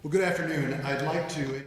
Well, good afternoon. I'd like to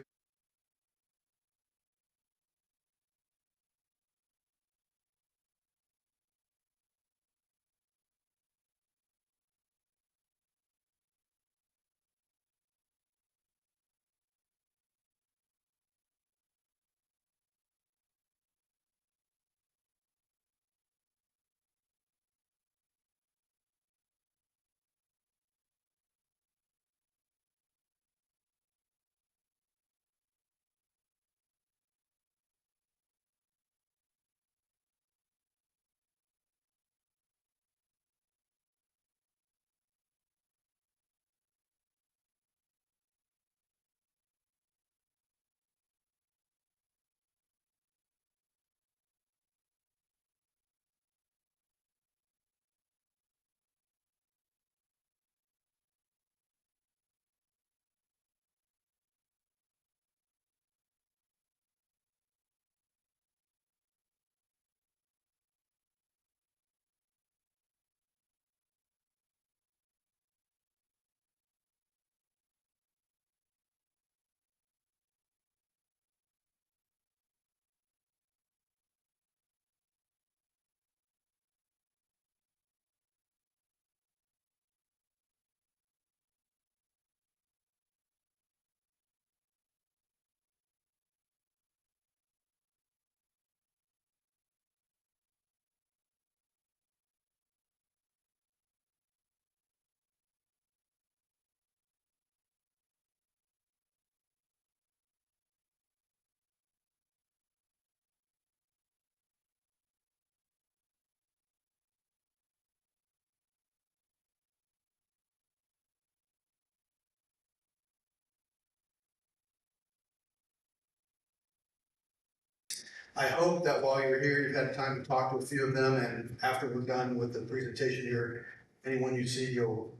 I hope that while you're here, you've had time to talk to a few of them, and after we're done with the presentation here, anyone you see, you'll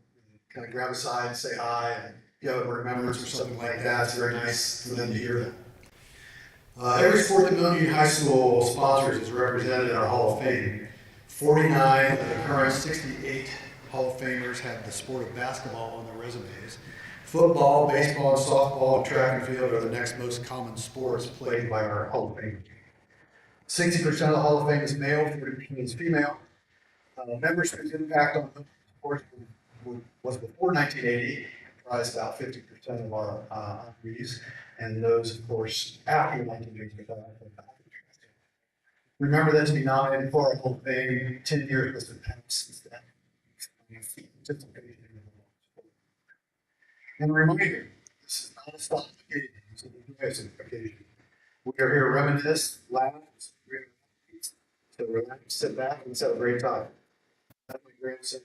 kind of grab aside, say hi, and if you have a remembrance or something like that, it's very nice for them to hear that. Every sport that Milton-Union High School sponsors is represented in our Hall of Fame. 49 of the current 68 Hall of Famers have the sport of basketball on their resumes. Football, baseball, and softball, and track and field are the next most common sports played by our Hall of Fame. 60% of the Hall of Fame is male, 40% is female. Membership's impact on sports was before 1980, comprised about 50% of our honorees, and those, of course, after 1980. Remember that to be nominated for our Hall of Fame, 10 years was passed since then. And a reminder, this is not a stop occasion, it's a progressive occasion. We are here to reminisce, laugh, to relax, sit back, and have a great time. That's my grandson.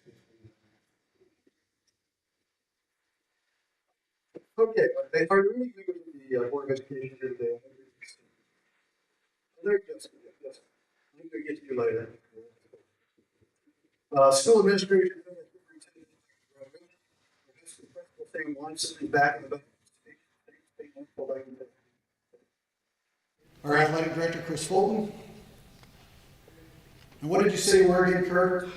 Okay, but are you really good with the Board of Education here today? There you go. Yes. I'm going to get to you later. School administration. Thing once back in the back. Our athletic director, Chris Fulton. And what did you say you were again, Kurt?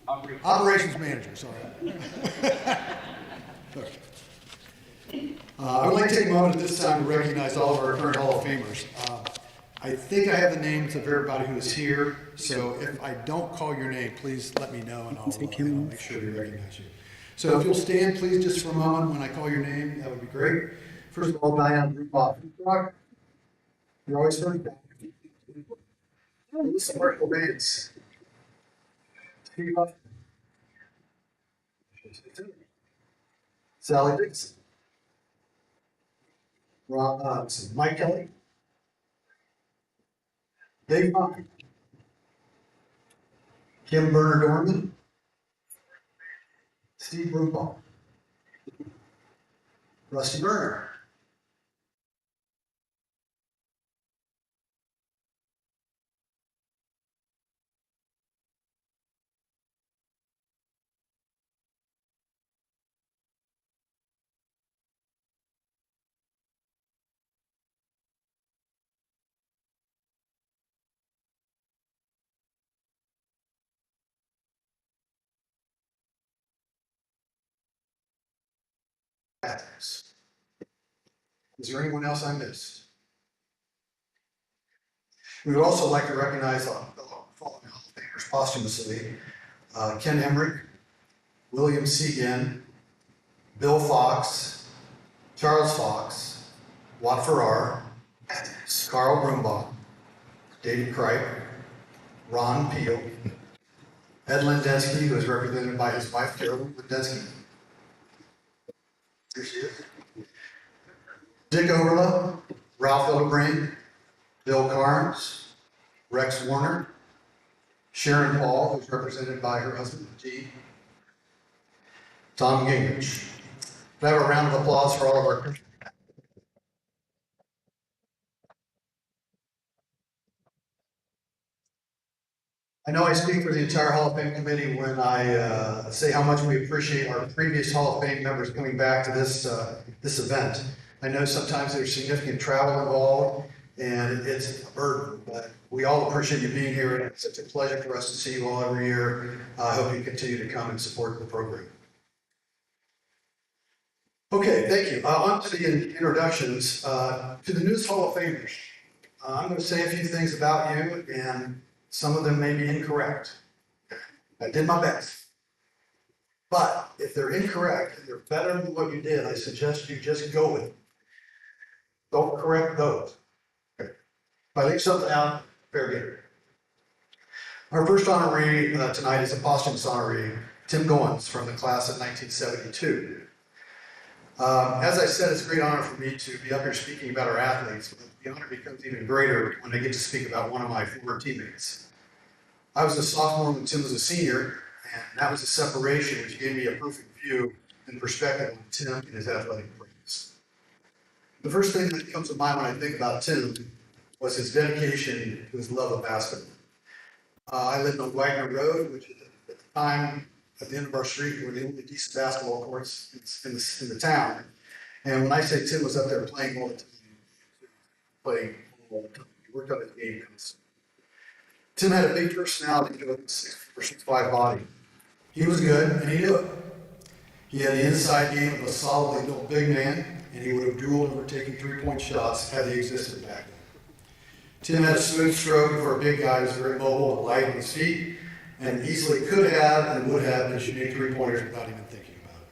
Operations manager, sorry. I would like to take a moment at this time to recognize all of our current Hall of Famers. I think I have the names of everybody who is here, so if I don't call your name, please let me know and I'll make sure we recognize you. So if you'll stand, please, just for a moment when I call your name, that would be great. First of all, Diane Rock. You're always first. Listen, Marco Vance. Steve Huff. Sally Dixon. Mike Kelly. Dave Hunt. Kim Berner-Dorman. Steve Rupaul. Rusty Burner. Is there anyone else I missed? We would also like to recognize the following Hall of Famers posthumously: Ken Emmerich, William Segan, Bill Fox, Charles Fox, Watt Farrar, Carl Brumbach, David Kripe, Ron Peel, Ed Lindensky, who is represented by his wife, Carolyn Lindensky. Here she is. Dick Overla, Ralph Hildebring, Bill Carnes, Rex Warner, Sharon Paul, who's represented by her husband, G. Tom Gingrich. Can I have a round of applause for all of our. I know I speak for the entire Hall of Fame committee when I say how much we appreciate our previous Hall of Fame members coming back to this event. I know sometimes there's significant travel involved and it's a burden, but we all appreciate you being here. It's such a pleasure for us to see you all every year. I hope you continue to come and support the program. Okay, thank you. On to the introductions. To the newest Hall of Famers, I'm going to say a few things about you, and some of them may be incorrect. I did my best. But if they're incorrect and they're better than what you did, I suggest you just go with it. Don't correct those. Okay. If I leave something out, fair game. Our first honoree tonight is a posthumous honoree, Tim Goins, from the class of 1972. As I said, it's a great honor for me to be up here speaking about our athletes, but the honor becomes even greater when I get to speak about one of my former teammates. I was a sophomore when Tim was a senior, and that was a separation which gave me a perfect view and perspective on Tim and his athletic practice. The first thing that comes to mind when I think about Tim was his dedication to his love of basketball. I lived on Wagner Road, which at the time, at the end of our street, were the only decent basketball courts in the town. And when I say Tim was up there playing all the time, he worked on his game constantly. Tim had a big personality to a 6'5" body. He was good, and he knew it. He had the inside game of a solidly built big man, and he would have dueled over taking three-point shots had he existed back then. Tim had a smooth stroke for a big guy who was very mobile and light on his feet, and easily could have and would have been shooting three-pointers without even thinking about it.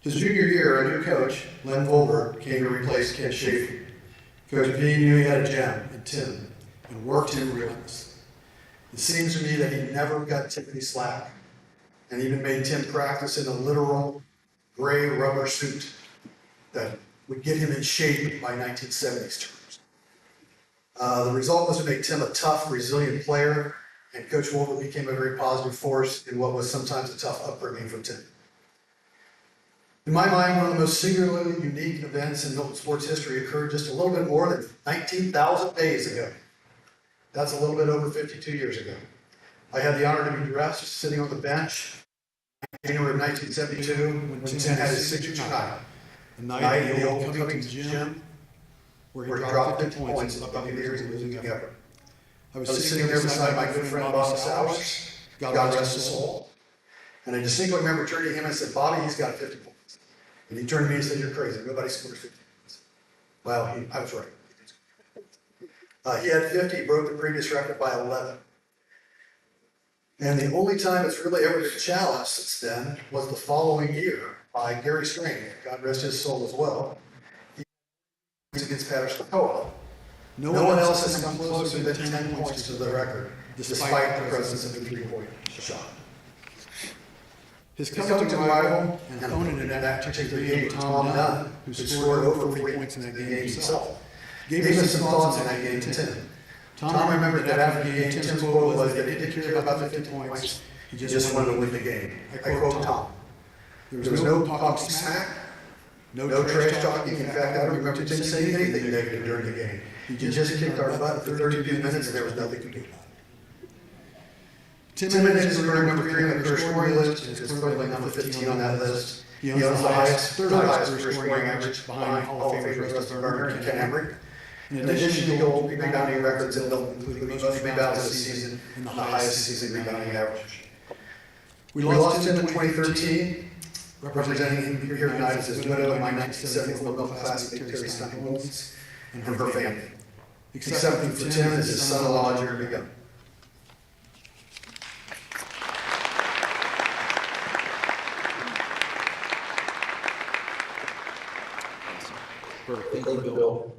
His junior year, a new coach, Len Volberg, came to replace Ken Schaefer. Coach B knew he had a gem in Tim and worked him relentlessly. It seems to me that he never got Tim any slack, and even made Tim practice in a literal gray rubber suit that would get him in shape by 1970s terms. The result was to make Tim a tough, resilient player, and Coach Wolver became a very positive force in what was sometimes a tough upbringing for Tim. In my mind, one of the most singularly unique events in Milton sports history occurred just a little bit more than 19,000 days ago. That's a little bit over 52 years ago. I had the honor to be dressed, sitting on the bench in January of 1972 when Tim had his signature night. The night in the old Covington gym, where he dropped 50 points in the Buccaneers and losing effort. I was sitting there beside my good friend Bobby Sowers, God rest his soul. And I distinctly remember turning to him and said, "Bobby, he's got 50 points." And he turned to me and said, "You're crazy. Nobody scores 50 points." Well, I was right. He had 50, he broke the previous record by 11. And the only time it's really ever been challenged since then was the following year by Gary Strain, God rest his soul as well. He was against Patterson Co-op. No one else has come closer than 10 points to the record, despite the presence of the three-point shot. His Covington rival and opponent in that particular game, Tom Dunn, who scored over 40 points in that game himself, gave us some thoughts on that game to Tim. Tom remembered that after the game, Tim's quote was that he didn't care about the 50 points, he just wanted to win the game. I quote Tom. There was no talking smack, no trash talking. In fact, I don't remember Tim saying anything negative during the game. He just kicked our butt for 32 minutes and there was nothing to do about it. Tim and his career number 3 on the career scoring list, and is clearly number 15 on that list. He owns the third highest career scoring average behind Hall of Famers Rusty Burner and Ken Emmerich. In addition to gold rebounding records in Milton, including the most rebounds this season and the highest season rebounding average. We lost Tim in 2013, Representing him here tonight is his widow and my 1974 Milton classmate, Terry Stein-Williams, and her family. Accepting for Tim as his son-in-law, Jeremy Gunn. Thank you, Bill.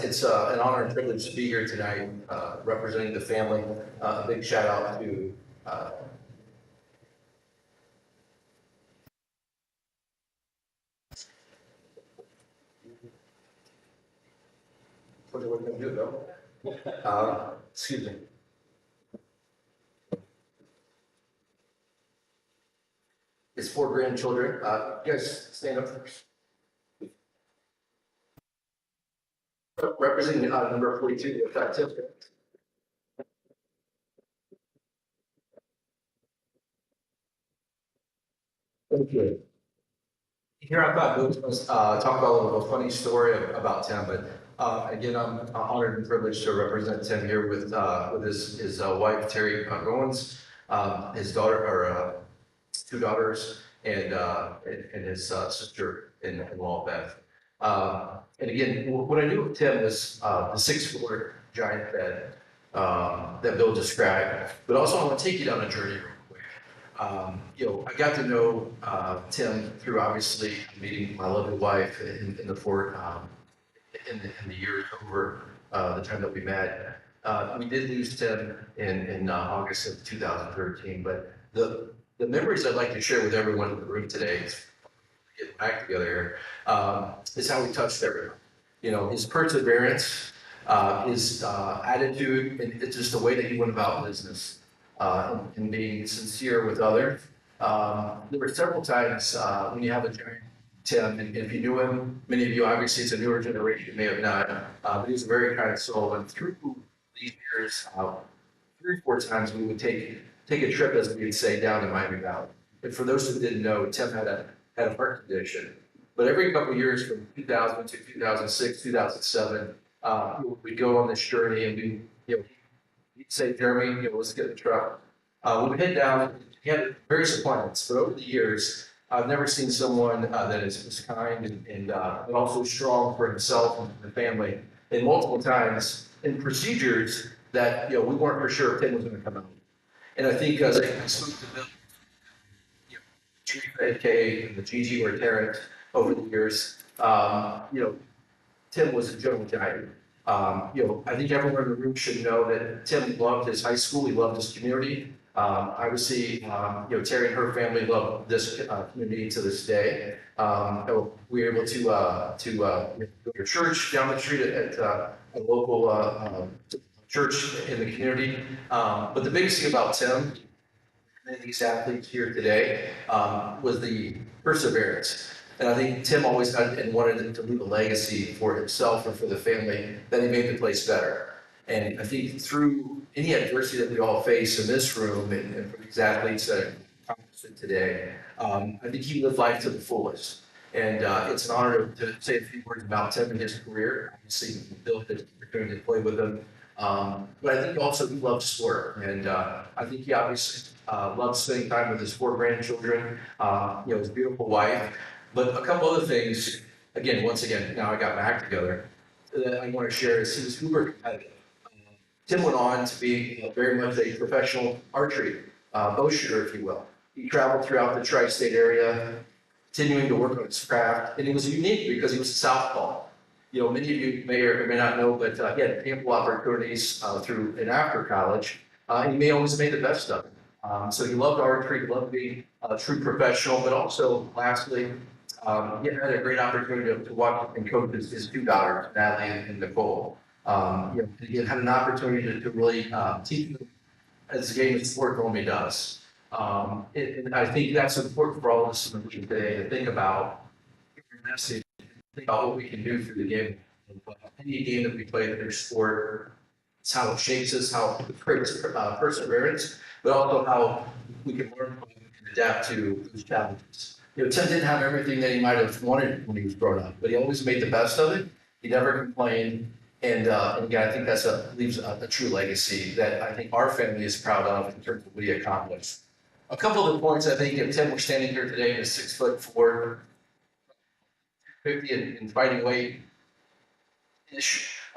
It's an honor and privilege to be here tonight, representing the family. A big shout out to what are we going to do, Bill? Excuse me. His 4 grandchildren. You guys stand up first. Representing number 42, effective. Thank you. Here I thought Bill was going to talk about a little funny story about Tim, but again, I'm honored and privileged to represent Tim here with his wife Terry Goins, his daughter or 2 daughters, and his sister-in-law Beth. And again, what I knew of Tim was the 6-foot giant that Bill described, but also I want to take you down a journey real quick. I got to know Tim through obviously meeting my lovely wife in the fort in the years over the time that we met. We did lose Tim in August of 2013, but the memories I'd like to share with everyone in the room today, getting back together, is how he touched everyone. His perseverance, his attitude, and it's just the way that he went about business, and being sincere with others. There were several times when you have a giant Tim, and if you knew him, many of you, obviously it's a newer generation, may have not, but he was a very kind soul. And through these years, 3 or 4 times we would take a trip, as we would say, down to Miami Valley. And for those who didn't know, Tim had a heart condition. But every couple of years, from 2000 to 2006, 2007, we'd go on this journey, and he'd say, Jeremy, let's get in the truck. We'd head down. He had various appointments, but over the years, I've never seen someone that is kind and also strong for himself and the family. And multiple times in procedures that we weren't for sure if Tim was going to come out. And I think as I spoke to Bill, Chief Ed K and the GG or Terrence over the years, Tim was a general giant. I think everyone in the room should know that Tim loved his high school. He loved his community. Obviously, Terry and her family love this community to this day. We were able to go to church down the street at a local church in the community. But the biggest thing about Tim and these athletes here today was the perseverance. And I think Tim always had and wanted to leave a legacy for himself and for the family that he made the place better. And I think through any adversity that we all face in this room and for these athletes that are accomplished today, I think he lived life to the fullest. And it's an honor to say a few words about Tim and his career. Obviously, Bill had the opportunity to play with him. But I think also he loved sport. And I think he obviously loved spending time with his 4 grandchildren, his beautiful wife. But a couple other things, once again, now I got my act together, that I want to share is he was uber competitive. Tim went on to be very much a professional archery bow shooter, if you will. He traveled throughout the tri-state area, continuing to work on his craft, and he was unique because he was a southpaw. Many of you may or may not know, but he had ample opportunities through and after college. He may always made the best of it. So he loved archery, he loved being a true professional, but also, lastly, he had a great opportunity to watch and coach his 2 daughters, Natalie and Nicole. He had an opportunity to really teach them as the game of sport normally does. And I think that's important for all of us in the room today to think about your message, think about what we can do through the game. Any game that we play through sport, it's how it shapes us, how it creates perseverance, but also how we can learn from and adapt to those challenges. Tim didn't have everything that he might have wanted when he was growing up, but he always made the best of it. He never complained. And again, I think leaves a true legacy that I think our family is proud of in terms of what he accomplished. A couple of the points I think, if Tim were standing here today, is 6'4", 50 and fighting weight-ish.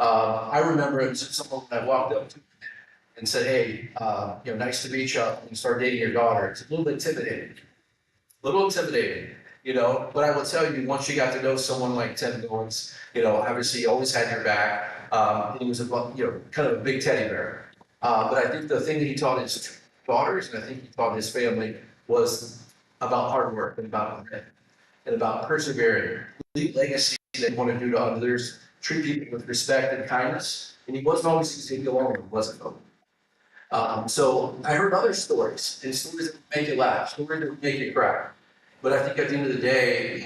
I remember it was someone when I walked up to and said, hey, nice to meet you, and start dating your daughter. It's a little intimidating, but I will tell you, once you got to know someone like Tim Goins, obviously he always had your back. He was kind of a big teddy bear. But I think the thing that he taught his daughters, and I think he taught his family, was about hard work and about grit and about persevering, leave legacy that you want to do to others, treat people with respect and kindness. And he wasn't always easy to get along with, wasn't he? So I heard other stories, and stories that would make you laugh, stories that would make you cry. But I think at the end of the day,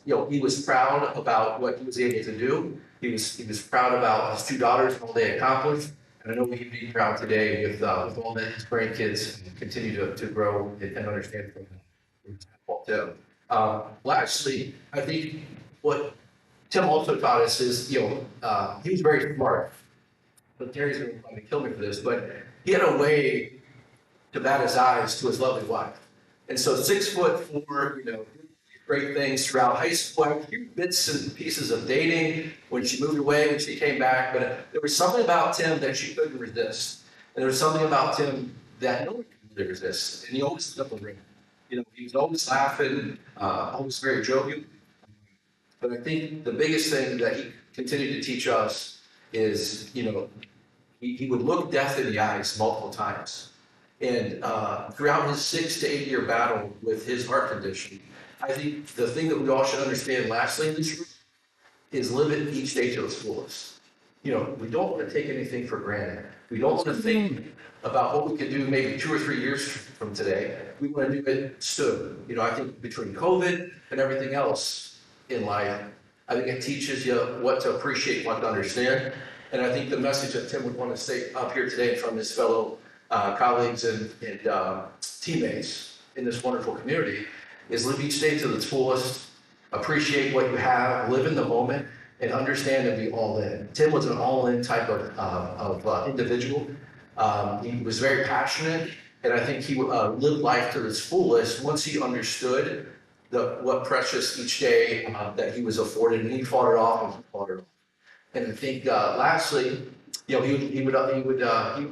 he was proud about what he was able to do. He was proud about his two daughters and all they accomplished. And I know he'd be proud today with all that his grandkids continue to grow and understand from him. Lastly, I think what Tim also taught us is, he was very smart. But Terry's going to probably kill me for this, but he had a way to bat his eyes to his lovely wife. And so 6'4", great things throughout high school. I hear bits and pieces of dating when she moved away, when she came back, but there was something about Tim that she couldn't resist. And there was something about Tim that no one could really resist. And he always stood up a ring. He was always laughing, always very jovial. But I think the biggest thing that he continued to teach us is, he would look death in the eyes multiple times. And throughout his 6 to 8 year battle with his heart condition, I think the thing that we all should understand lastly in this room is live it each day to its fullest. We don't want to take anything for granted. We don't want to think about what we could do maybe 2 or 3 years from today. We want to do it soon. I think between COVID and everything else in life, I think it teaches you what to appreciate, what to understand. And I think the message that Tim would want to say up here today from his fellow colleagues and teammates in this wonderful community is live each day to its fullest, appreciate what you have, live in the moment, and understand and be all in. Tim was an all-in type of individual. He was very passionate, and I think he lived life to its fullest once he understood what precious each day that he was afforded, and he fought it off and he fought it off. And I think lastly, he would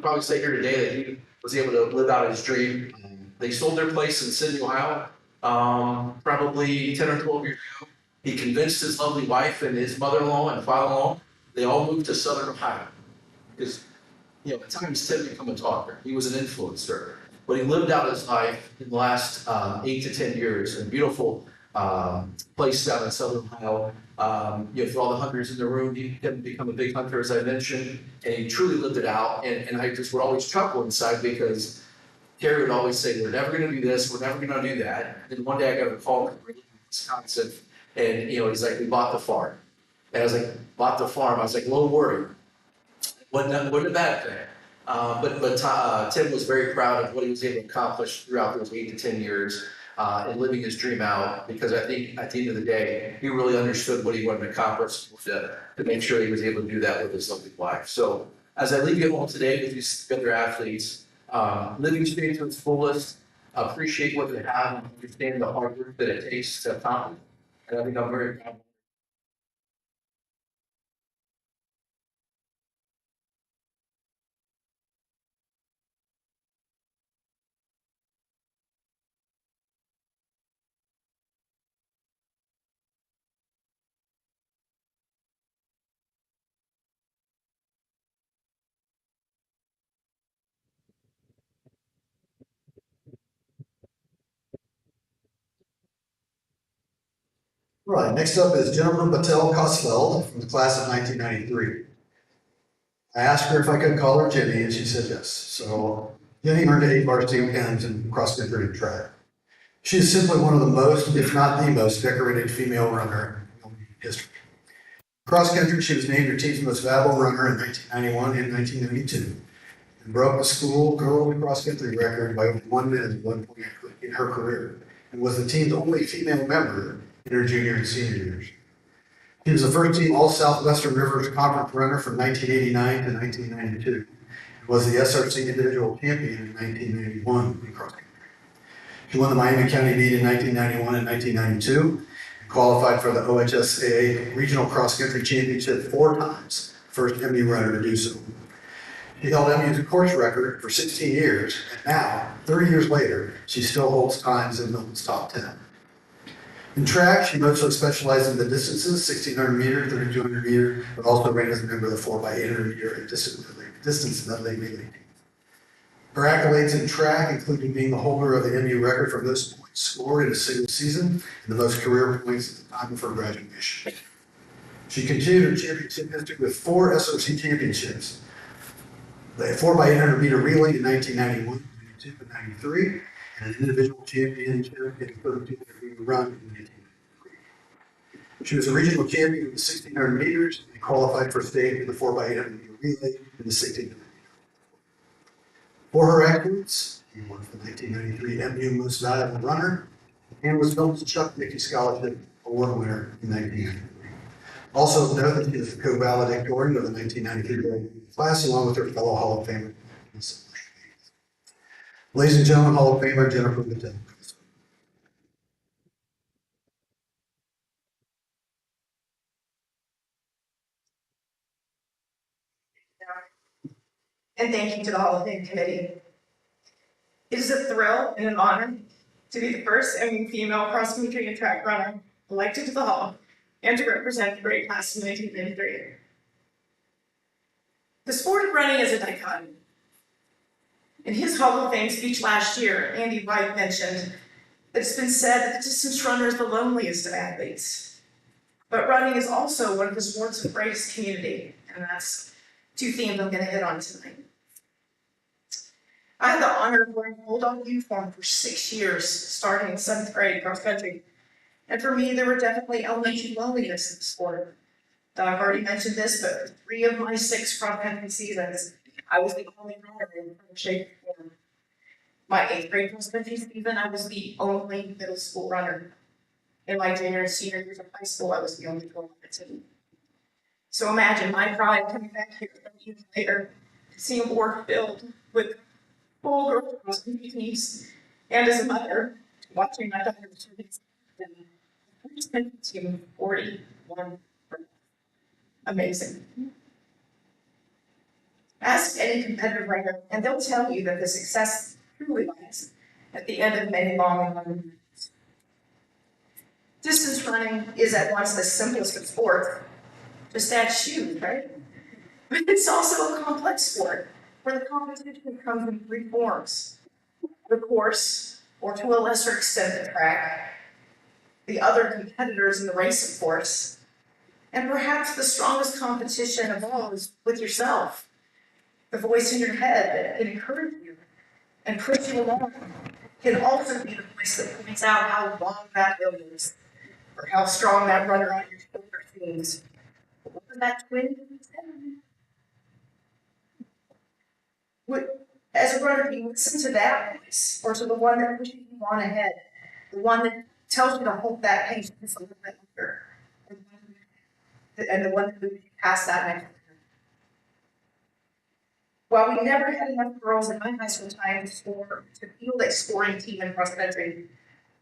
probably say here today that he was able to live out his dream. They sold their place in Sydney, Ohio, probably 10 or 12 years ago. He convinced his lovely wife and his mother-in-law and father-in-law, they all moved to Southern Ohio. Because, at times Tim became a talker. He was an influencer. But he lived out his life in the last 8 to 10 years in a beautiful place down in Southern Ohio. For all the hunters in the room, he didn't become a big hunter, as I mentioned, and he truly lived it out. And I just would always chuckle inside because Terry would always say, we're never going to do this, we're never going to do that. And then one day I got a call from Wisconsin, and he's like, we bought the farm. And I was like, bought the farm? I was like, a little worried. Wasn't a bad thing. But Tim was very proud of what he was able to accomplish throughout those 8 to 10 years. And living his dream out, because I think at the end of the day, he really understood what he wanted to accomplish to make sure he was able to do that with his lovely wife. So as I leave you all today with these other athletes, living each day to its fullest, appreciate what they have, and understand the hard work that it takes to accomplish. And I think I'm very proud. Right, next up is Jennifer Patel Kosfeld from the class of 1993. I asked her if I could call her Jenny, and she said yes. So Jenny earned 8 varsity wins in cross country and track. She is simply one of the most, if not the most, decorated female runner in history. Cross country, she was named your team's most valuable runner in 1991 and 1992, and broke the school girl cross country record by over 1 minute at one point in her career, and was the team's only female member in her junior and senior years. She was the first team All-Southwestern Rivers Conference runner from 1989 to 1992, and was the SRC individual champion in 1991 in cross country. She won the Miami County meet in 1991 and 1992, qualified for the OHSAA Regional Cross Country Championship 4 times, first MU runner to do so. She held MU's course record for 16 years, and now, 30 years later, she still holds times in Milton's top 10. In track, she mostly specialized in the distances, 1,600 meter, 3,200 meter, but also ran as a member of the 4x800 meter and distance medley relay team. Her accolades in track, including being the holder of the MU record for most points scored in a single season and the most career points at the time of her graduation. She continued her championship history with 4 SOC championships. The 4x800 meter relay in 1991, 92, and 93, and an individual championship in the 3,200 meter run in 1993. She was a regional champion in the 1,600 meters and qualified for state in the 4x800 meter relay in the 1,600 meter. For her excellence, she won the 1993 MU Most Valuable Runner and was Milton's Chuck Dickey Scholarship Award winner in 1993. Also note that she is the co-valedictorian of the 1993 class, along with her fellow Hall of Famer. Ladies and gentlemen, Hall of Famer Jennifer Patel. And thank you to the Hall of Fame Committee. It is a thrill and an honor to be the first MU female cross-country and track runner elected to the Hall and to represent the great class of 1993. The sport of running is a dichotomy. In his Hall of Fame speech last year, Andy White mentioned that it's been said that the distance runner is the loneliest of athletes. But running is also one of the sports of greatest community, and that's 2 themes I'm going to hit on tonight. I had the honor of wearing a Bulldog uniform for 6 years, starting in 7th grade cross country. And for me, there were definitely elements of loneliness in the sport. I've already mentioned this, but for 3 of my 6 cross country seasons, I was the only runner in shape form. My 8th grade cross country season, I was the only middle school runner. In my junior and senior years of high school, I was the only girl on the team. So imagine my pride coming back here 30 years later, seeing a board filled with full girls cross country teams, and as a mother, watching my daughter team 41. Amazing. Ask any competitive runner, and they'll tell you that the success truly lies at the end of many long and hard nights. Distance running is at once the simplest of sports, just add shoes, right? But it's also a complex sport where the competition comes in 3 forms: the course, or to a lesser extent the track, the other competitors in the race, of course, and perhaps the strongest competition of all is with yourself. The voice in your head that can encourage you and push you along can also be the voice that points out how long that hill is, or how strong that runner on your shoulder seems. What was that twin? As a runner, you listen to that voice, or to the one that pushes you on ahead, the one that tells you to hold that pace just a little bit longer, and the one that moves you past that next turn. While we never had enough girls in my high school time to field a scoring team in cross country,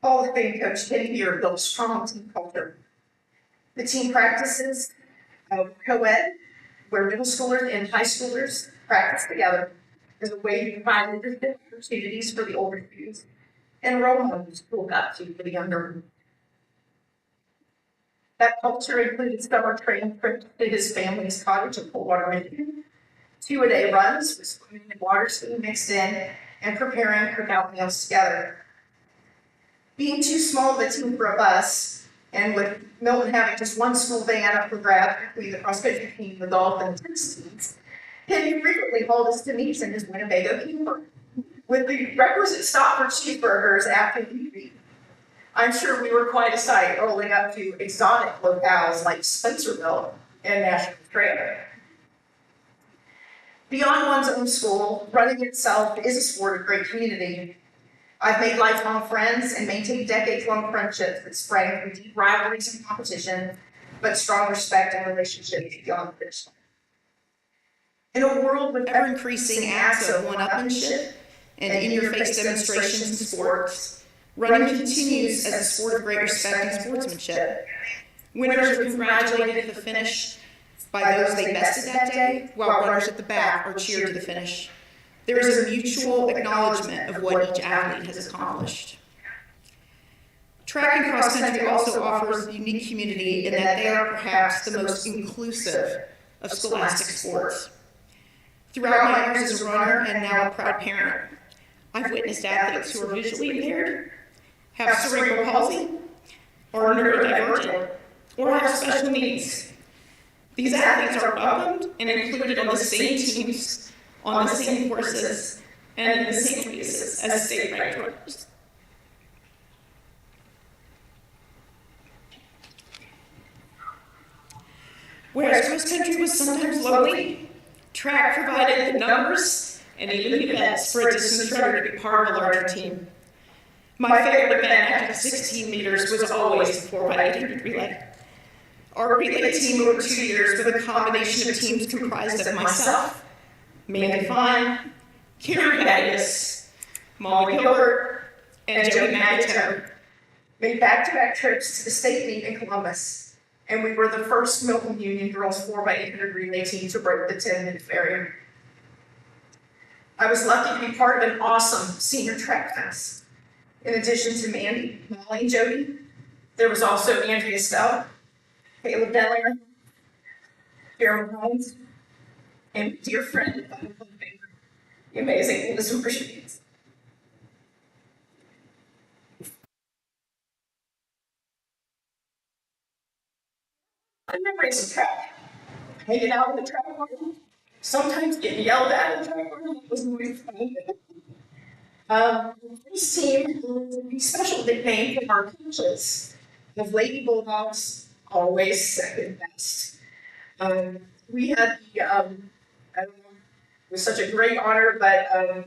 Hall of Fame coach Kenny Beer built a strong team culture. The team practices co-ed, where middle schoolers and high schoolers practice together as a way to provide leadership opportunities for the older students and role models to look up to for the younger. That culture included summer training trips to his family's cottage in Coldwater, Michigan, 2-a-day runs with swimming and water skiing mixed in, and preparing cookout meals together. Being too small of a team for a bus, and with Milton having just one school van up for grabs between the cross-country team, the golf, and the tennis teams, Kenny frequently hauled us to meets in his Winnebago camper, with the requisite stop for cheeseburgers after the meet. I'm sure we were quite a sight rolling up to exotic locales like Spencerville and National Trail. Beyond one's own school, running itself is a sport of great community. I've made lifelong friends and maintained decades-long friendships that sprang from deep rivalries and competition, but strong respect and relationships beyond the finish line. In a world with ever-increasing acts of one-upmanship and in-your-face demonstrations in sports, Running continues as a sport of great respect and sportsmanship. Winners are congratulated at the finish by those they bested that day, while runners at the back are cheered to the finish. There is a mutual acknowledgement of what each athlete has accomplished. Track and cross country also offers a unique community in that they are perhaps the most inclusive of scholastic sports. Throughout my years as a runner and now a proud parent, I've witnessed athletes who are visually impaired, have cerebral palsy, are neurodivergent, or have special needs. These athletes are welcomed and included on the same teams, on the same courses, and in the same races as state-ranked runners. Whereas cross country was sometimes lonely, track provided the numbers and even the events for a distance runner to be part of a larger team. My favorite event after the 16 meters was always the 4x800 relay. Our relay team over 2 years with a combination of teams comprised of myself, Mandy Fine, Carrie Magnus, Molly Gilbert, and Jody Magneto made back-to-back trips to the state meet in Columbus, and we were the first Milton-Union girls 4x800 relay team to break the 10-minute barrier. I was lucky to be part of an awesome senior track class. In addition to Mandy, Molly, and Jody, there was also Andrea Stout, Caleb Dellinger, Darren Hines, and dear friend, the amazing Elizabeth Christians. I memories of track, hanging out in the track room, sometimes getting yelled at in the track room. It was really fun. This team has a special nickname from our coaches of Lady Bulldogs, always second best. We had the, I don't know, it was such a great honor, but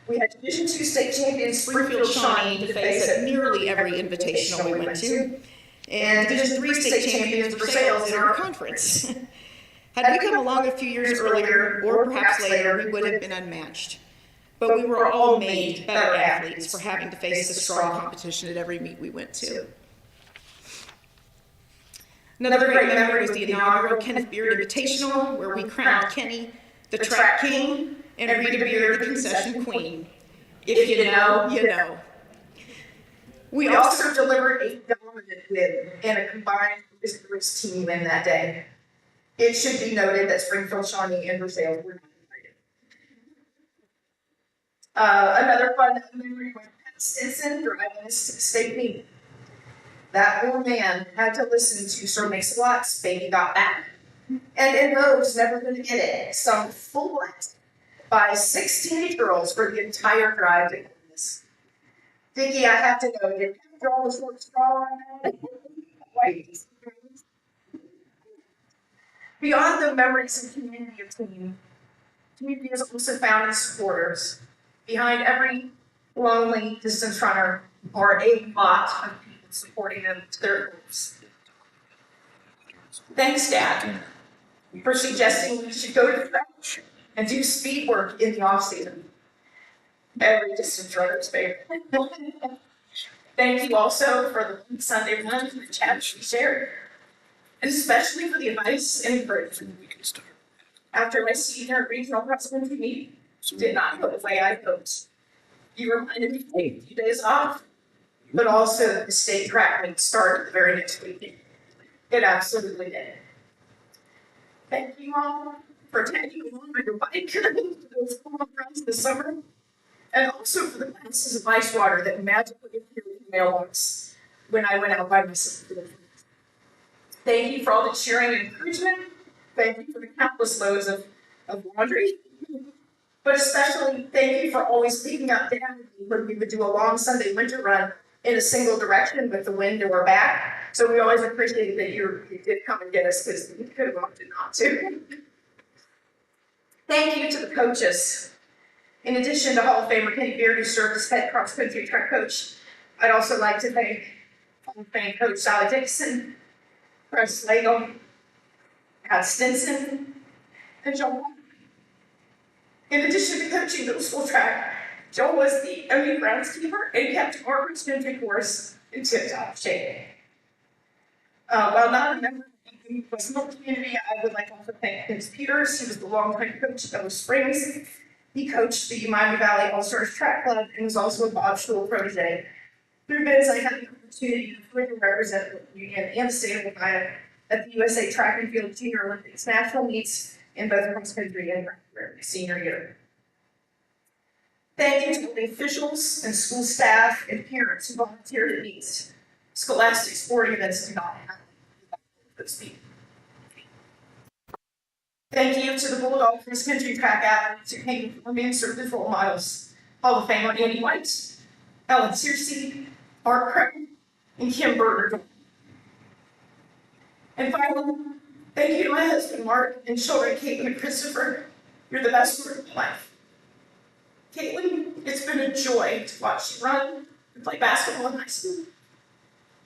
we had Division II state champions Springfield Shawnee to face at nearly every invitational we went to, and Division III state champions Versailles in our conference. Had we come along a few years earlier, or perhaps later, we would have been unmatched. But we were all made better athletes for having to face the strong competition at every meet we went to. Another great memory was the inaugural Kenneth Beard Invitational, where we crowned Kenny the track king and Rita Beard the concession queen. If you know, you know. We also delivered a dominant win and a combined Rich team win that day. It should be noted that Springfield Shawnee and Versailles were not invited. Another fun memory was Pat Stinson driving us to the state meet. That poor man had to listen to Sir Mix-a-Lot's Baby Got Back. And in Vogue's Never Gonna Get It, sung full blast by 6 teenage girls for the entire drive to Columbus. Vicki, I have to know, did you draw the short straw on that? Wait. Beyond the memories and community of team, community is also found in supporters. Behind every lonely distance runner are a lot of people supporting them to their goals. Thanks, Dad, for suggesting we should go to the track and do speed work in the off-season. Every distance runner's favorite. Thank you also for the Sunday run and the chats we shared, and especially for the advice and encouragement. After my senior regional cross-country meet, did not go the way I hoped. You reminded me to take a few days off, but also that the state track meet started the very next week. It absolutely did. Thank you all for taking along on your bike those cool runs this summer, and also for the glasses of ice water that magically appeared in the mailbox when I went out by myself. Thank you for all the cheering and encouragement. Thank you for the countless loads of laundry. But especially, thank you for always leading up down when we would do a long Sunday winter run in a single direction with the wind to our back. So we always appreciated that you did come and get us, because we could have opted not to. Thank you to the coaches. In addition to Hall of Famer Kenny Beard, who served as head cross-country track coach, I'd also like to thank Hall of Fame coach Sally Dixon, Chris Slagle, Pat Stinson, and John. In addition to coaching middle school track, Joel was the only groundskeeper and kept our cross-country course in tip-top shape. While not a member of the West Milton community, I would like to also thank Vince Peters. He was the longtime coach of Ellis Springs. He coached the Miami Valley All-Stars Track Club and was also a Bob Schul protege. Through Vince, I had the opportunity to frequently represent Milton-Union and the state of Ohio at the USA Track and Field Junior Olympics national meets in both cross-country and senior year. Thank you to all the officials and school staff and parents who volunteered at these scholastic sporting events do not happen those people. Thank you to the Bulldog cross-country track athletes who came from me and served as role models. Hall of Famer Andy White, Ellen Searcy, Mark Creighton, and Kim Berger. And finally, thank you to my husband, Mark, and children, Caitlin and Christopher. You're the best part of my life. Caitlin, it's been a joy to watch you run and play basketball in high school.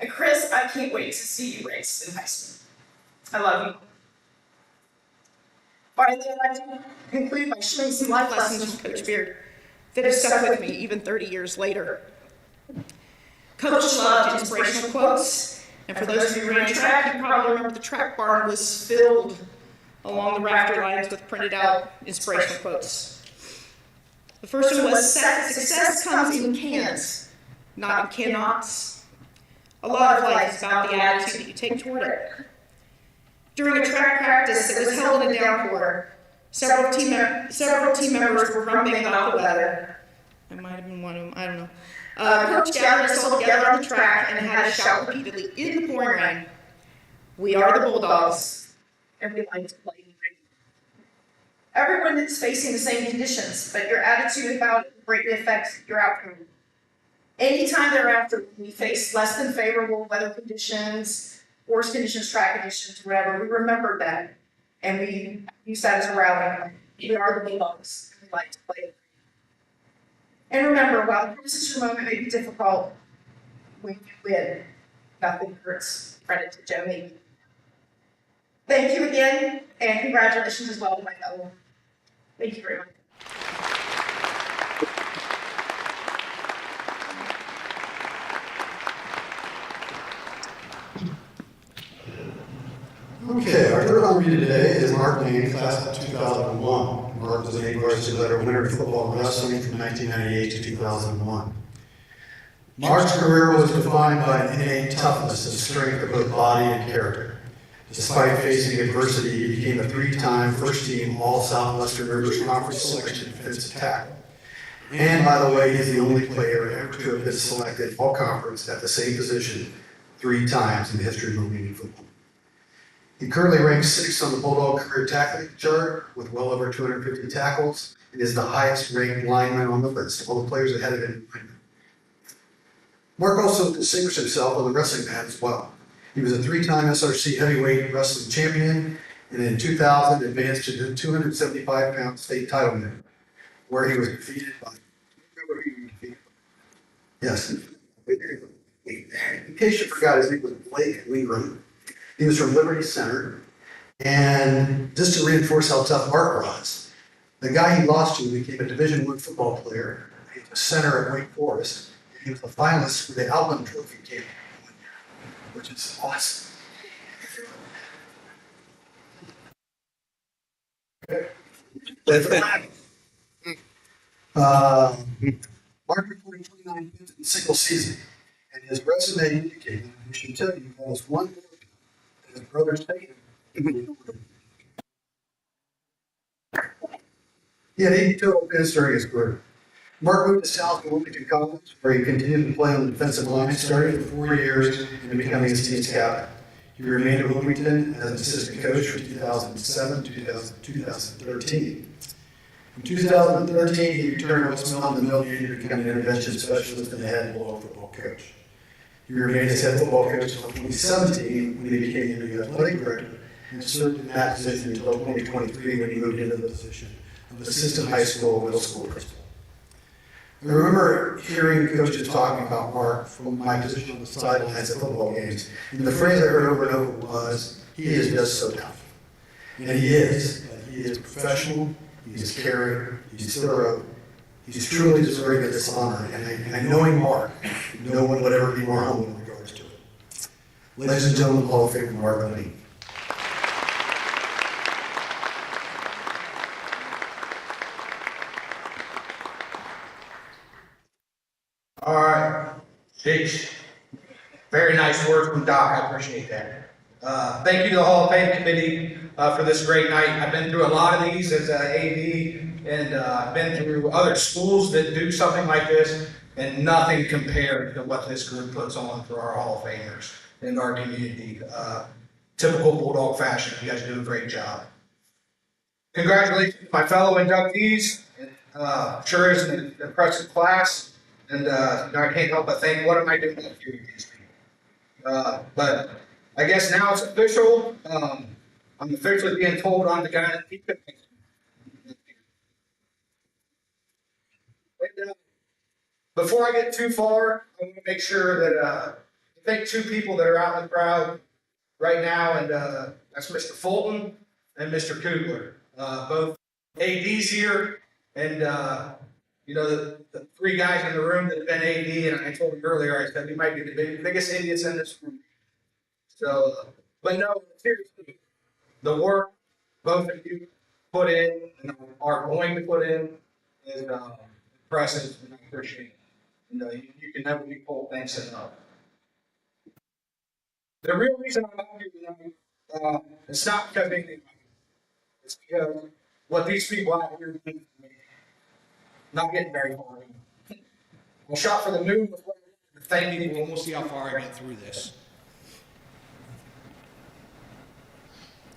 And Chris, I can't wait to see you race in high school. I love you. Finally, I'd like to conclude by sharing some life lessons from Coach Beard that have stuck with me even 30 years later. Coach loved inspirational quotes, and for those of you who ran track, you probably remember the track barn was filled along the rafter lines with printed out inspirational quotes. The first one was, success comes in cans, not in cannots. A lot of life is about the attitude that you take toward it. During a track practice that was held in a downpour, several team members were grumbling about the weather. I might have been one of them, I don't know. Coach gathered us all together on the track and had us shout repeatedly in the pouring rain, "We are the Bulldogs, and we like to play in the rain." Everyone is facing the same conditions, but your attitude about it greatly affects your outcome. Anytime thereafter, when we face less than favorable weather conditions, force conditions, track conditions, whatever, we remember that, and we use that as a rally. We are the Bulldogs, and we like to play. And remember, while the process for a moment may be difficult, when you win, nothing hurts. Credit to Joe Meade. Thank you again, and congratulations as well to my fellow. Thank you very much. Okay, our third on read today is Mark Lane, class of 2001. Mark was named varsity letter winner in football and wrestling from 1998 to 2001. Mark's career was defined by an innate toughness and strength of both body and character. Despite facing adversity, he became a three-time first-team All-Southwestern Rivers Conference selection defensive tackle. And by the way, he's the only player ever to have been selected all-conference at the same position 3 times in the history of Milton-Union football. He currently ranks 6th on the Bulldog career tackling chart with well over 250 tackles and is the highest ranked lineman on the list. All the players ahead of him are linemen. Mark also distinguished himself on the wrestling mat as well. He was a 3-time SRC heavyweight wrestling champion and in 2000 advanced to the 275-pound state title match, where he was defeated by, remember who you defeated? Yes. In case you forgot, his name was Blake Wingram. He was from Liberty Center, and just to reinforce how tough Mark was, the guy he lost to became a Division I football player. He was a center at Wake Forest. He was a finalist for the Outland Trophy game one year, which is awesome. Mark recorded 29 wins in a single season, and his resume indicated, we should tell you, he has one more. His brother's taken. He had 80 total pins during his career. Mark moved to South Wilmington College, where he continued to play on the defensive line, starting for 4 years and becoming his team's captain. He remained at Wilmington as an assistant coach from 2007 to 2013. In 2013, he returned to West Milton to Milton-Union to become an intervention specialist and the head football coach. He remained as head football coach until 2017 when he became the new athletic director and served in that position until 2023 when he moved into the position of assistant high school and middle school principal. I remember hearing coaches talking about Mark from my position on the sidelines at football games, and the phrase I heard over and over was, he is just so tough. And he is. He is professional, he is caring, he's thorough, He's truly deserving of this honor, and I know him hard. No one would ever be more humble in regards to it. Ladies and gentlemen, Hall of Famer Mark Levine. All right, Sheesh. Very nice words from Doc, I appreciate that. Thank you to the Hall of Fame Committee for this great night. I've been through a lot of these as AD, and I've been through other schools that do something like this, and nothing compared to what this group puts on for our Hall of Famers in our community. Typical Bulldog fashion, you guys do a great job. Congratulations to my fellow inductees. Sure is an impressive class. And I can't help but think, what am I doing up here with these people? But I guess now it's official. I'm officially being told I'm the guy that keeps it. Before I get too far, I want to make sure that I thank two people that are out in the crowd right now, and that's Mr. Fulton and Mr. Kugler, both ADs here, and you know, the three guys in the room that have been AD, and I told them earlier, I said we might be the biggest idiots in this room. So, but no, seriously, the work both of you put in and are going to put in is impressive, and I appreciate it. You know, you can never be told thanks enough. The real reason I'm out here tonight, it's not because of anything. It's because what these people out here do for me. Not getting very far. I shot for the moon before thank you, and we'll see how far I get through this.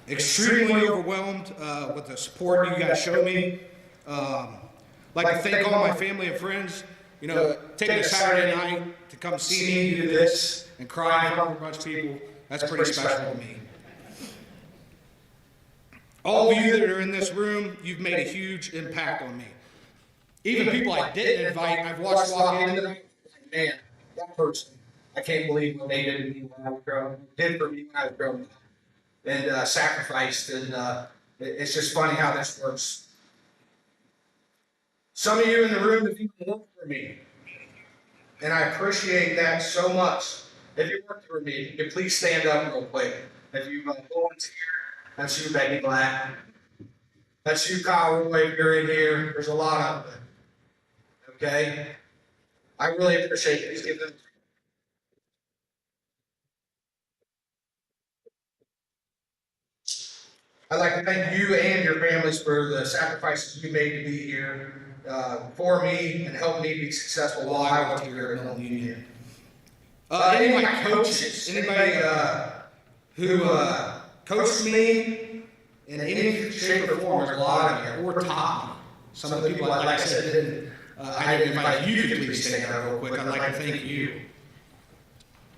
Extremely overwhelmed with the support you guys show me. Like to thank all my family and friends. You know, taking a Saturday night to come see me do this and cry in front of a bunch of people, that's pretty special to me. All of you that are in this room, you've made a huge impact on me. Even people I didn't invite, I've watched walk in tonight. Man, that person, I can't believe what they did to me when I was growing up. Did for me when I was growing up. And sacrificed, and it's just funny how this works. Some of you in the room have even worked for me. And I appreciate that so much. If you worked for me, you can please stand up real quick. If you volunteer, that's you, Becky Black. That's you, Kyle Roy, if you're in here. There's a lot of them. Okay? I really appreciate it. Please give them. I'd like to thank you and your families for the sacrifices you made to be here for me and help me be successful while I was here at Milton-Union. Any of my coaches, anybody who coached me in any shape or form, there's a lot of you, or taught me. Some of the people, like I said, didn't. I didn't invite you to please stand up real quick. I'd like to thank you.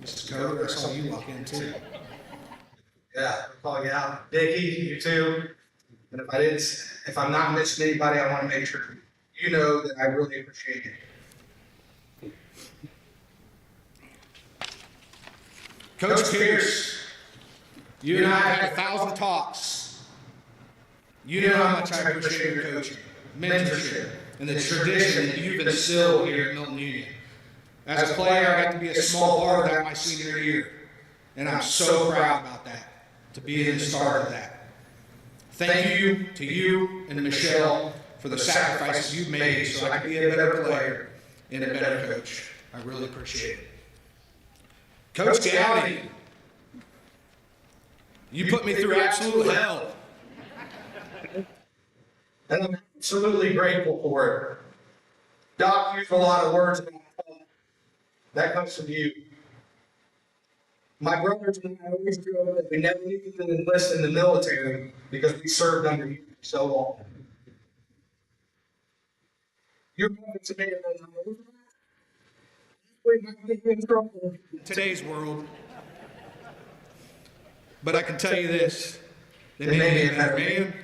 Mrs. Coder, I saw you walk in too. Yeah, I'm calling you out. Dickie, you too. And if I'm not missing anybody, I want to make sure you know that I really appreciate it. Coach Pierce, you and I have had 1,000 talks. You know how much I appreciate your coaching, mentorship, and the tradition that you've instilled here at Milton-Union. As a player, I got to be a small part of that my senior year, and I'm so proud about that, to be in the start of that. Thank you to you and Michelle for the sacrifices you've made so I can be a better player and a better coach. I really appreciate it. Coach Gowdy, you put me through absolute hell. And I'm absolutely grateful for it. Doc used a lot of words about that comes from you. My brothers and I always grew up that we never needed to enlist in the military because we served under you for so long. Your brothers made it in today's world. But I can tell you this, they made me a better man,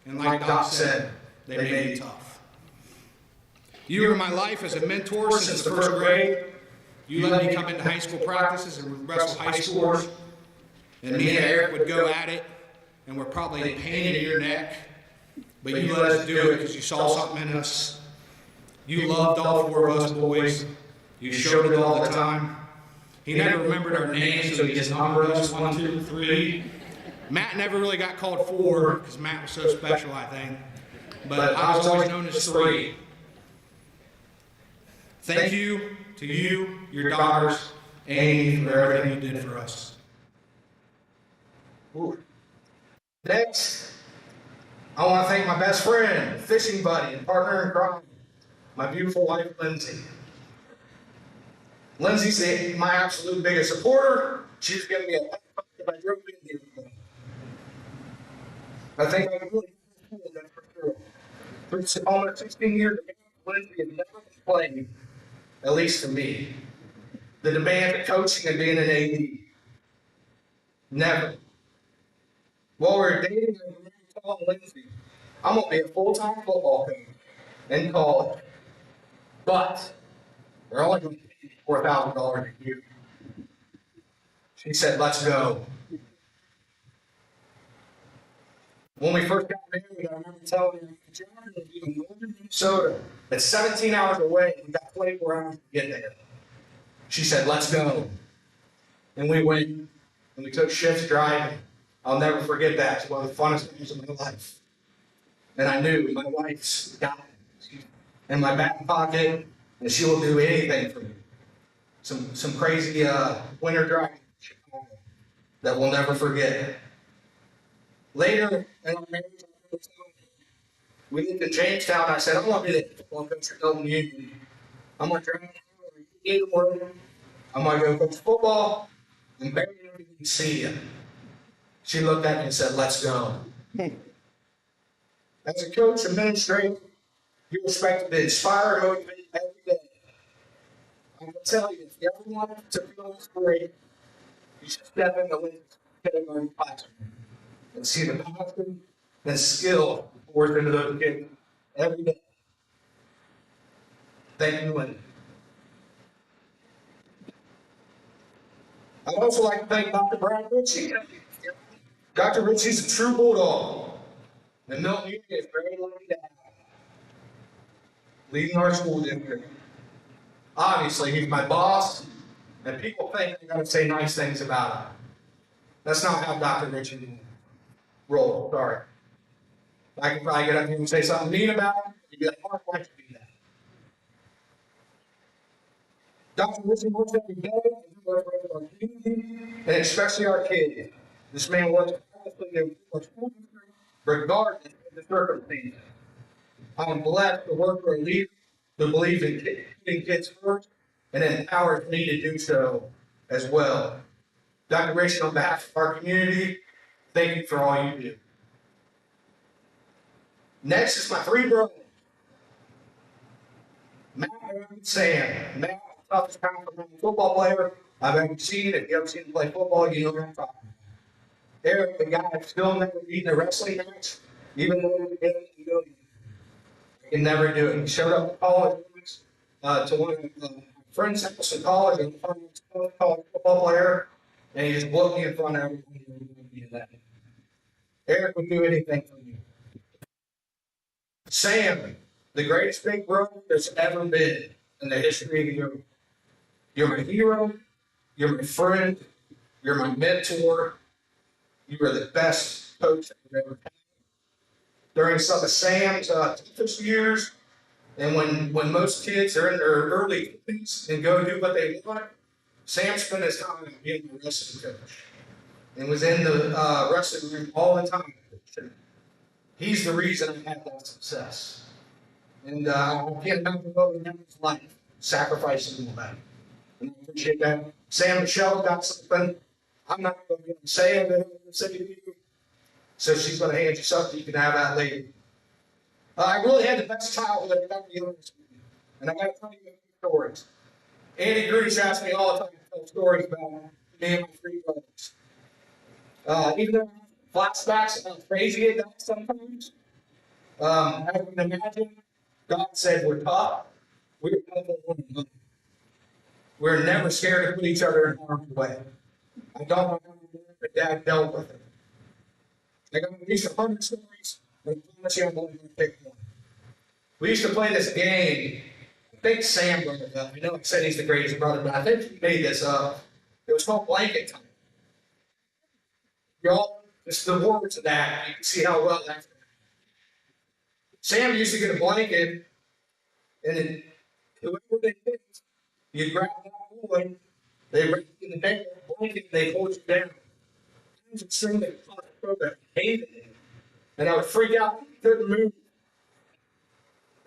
and like Doc said, they made me tough. You were in my life as a mentor since the first grade. You let me come into high school practices and wrestle high schoolers, and me and Eric would go at it, and we're probably a pain in your neck, but you let us do it because you saw something in us. You loved all four of us boys. You showed it all the time. He never remembered our names, so he just numbered us 1, 2, 3. Matt never really got called 4 because Matt was so special, I think. But I was always known as 3. Thank you to you, your daughters, Amy, for everything you did for us. Next, I want to thank my best friend, fishing buddy, and partner in crime, my beautiful wife, Lindsay. Lindsay's my absolute biggest supporter. She's given me a high five if I drove in here today. I think I really that's for sure. For almost 16 years, Lindsay has never complained, at least to me, the demand of coaching and being an AD. Never. While we were dating, I remember telling Lindsay, I'm going to be a full-time football coach in college, but they're only going to pay me $4,000 a year. She said, let's go. When we first got married, I remember telling her, John, we're in northern Minnesota. It's 17 hours away, and we got 24 hours to get there. She said, let's go. And we went, and we took shifts driving. I'll never forget that. It's one of the funnest things in my life. And I knew my wife's got it in my back pocket, and she will do anything for me. Some crazy winter driving that we'll never forget. Later in our marriage, we lived in Jamestown. I said, I want to be the football coach at Milton-Union. I'm going to drive either way. I'm going to go coach football and barely even see you. She looked at me and said, let's go. As a coach, administrator, you're expected to inspire and motivate every day. I'm going to tell you, if you ever want to feel inspired, you should step into Lincoln's kindergarten classroom and see the passion and skill poured into those kids every day. Thank you, Lincoln. I'd also like to thank Dr. Brad Ritchie. Dr. Ritchie's a true bulldog. And Milton-Union is very lucky to have him, leading our school district. Obviously, he's my boss, and people think I gotta say nice things about him. That's not how Dr. Ritchie rolls, sorry. I can probably get up here and say something mean about him, you'd be like, Mark, why'd you do that? Dr. Ritchie works every day, and he works for our community, and especially our kids. This man works tirelessly to our school district, regardless of the circumstances. I'm blessed to work for a leader who believes in putting kids first and empowers me to do so as well. Dr. Ritchie, on behalf of our community, thank you for all you do. Next is my 3 brothers, Matt, Eric, and Sam. Matt, the toughest pound-for-pound football player I've ever seen. If you ever seen him play football, you know what I'm talking about. Eric, the guy that's still never beaten a wrestling match, even though he did it, he can never do it. He showed up at college to one of my friends' house in college, and a college football player, and he just looked me in front of everybody and that. Eric would do anything for you. Sam, the greatest big brother there's ever been in the history of the earth. You're my hero, you're my friend, you're my mentor, you are the best coach I've ever had. During some of Sam's toughest years, and when most kids are in their early 20s and go do what they want, Sam spent his time being a wrestling coach and was in the wrestling room all the time. He's the reason I had that success. And I can't imagine what we have in his life, sacrificing all that. And I appreciate that. Sam Michelle's got something. I'm not going to say it, but I'm going to say to you. So she's going to hand you something, you can have that later. I really had the best childhood I've ever been, and I got to tell you a few stories. Andy Grush asks me all the time to tell stories about me and my 3 brothers. Even though flashbacks and how crazy it got sometimes, as you can imagine, God said we're tough. We're tough on one another. We're never scared to put each other in harm's way. I don't know how my dad dealt with it. I got at least 100 stories, but I promise you I'm only going to pick one. We used to play this game think Sam brought it up. I know I said he's the greatest brother, but I think he made this up. It was called blanket time. Y'all, it's the words of that. You can see how well that's. Sam used to get a blanket, and then whoever they picked, you grab that boy, they wrap it in the blanket, and they hold you down. I was extremely program, hated it, and I would freak out, couldn't move.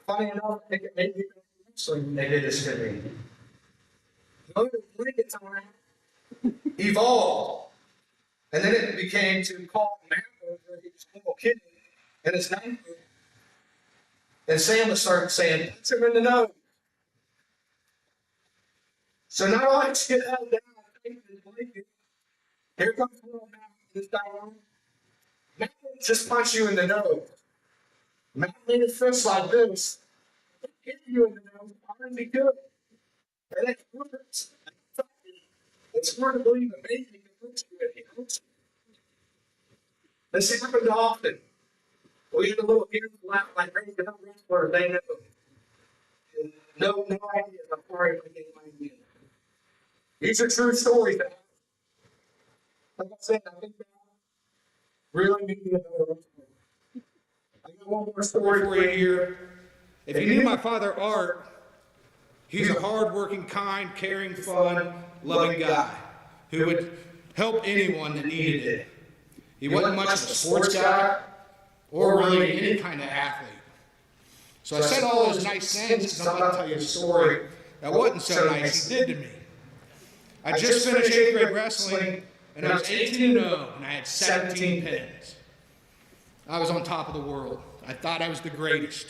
Funny enough, I think it made me go to wrestling when they did this to me. The blanket time evolved, and then it became to call him out where he was a little kid, and his name. And Sam would start saying, "Punch him in the nose." So now I just get held down, take this blanket. Here comes little Matt, this guy on. Matt would just punch you in the nose. Matt made a fist like this. Hit you in the nose, already good. And it hurts. It's hard to believe a baby can hurt you and it hurts you. This happened often. We had a little kid laugh like crazy where they know. No idea how far it became my idea. These are true stories. Like I said, I think that really made me a better wrestler. I got one more story for you here. If you knew my father Art, he's a hard-working, kind, caring, fun, loving guy who would help anyone that needed it. He wasn't much of a sports guy or really any kind of athlete. So I said all those nice things because I'm about to tell you a story that wasn't so nice he did to me. I just finished 8th grade wrestling, and I was 18-0, and I had 17 pins. I was on top of the world. I thought I was the greatest,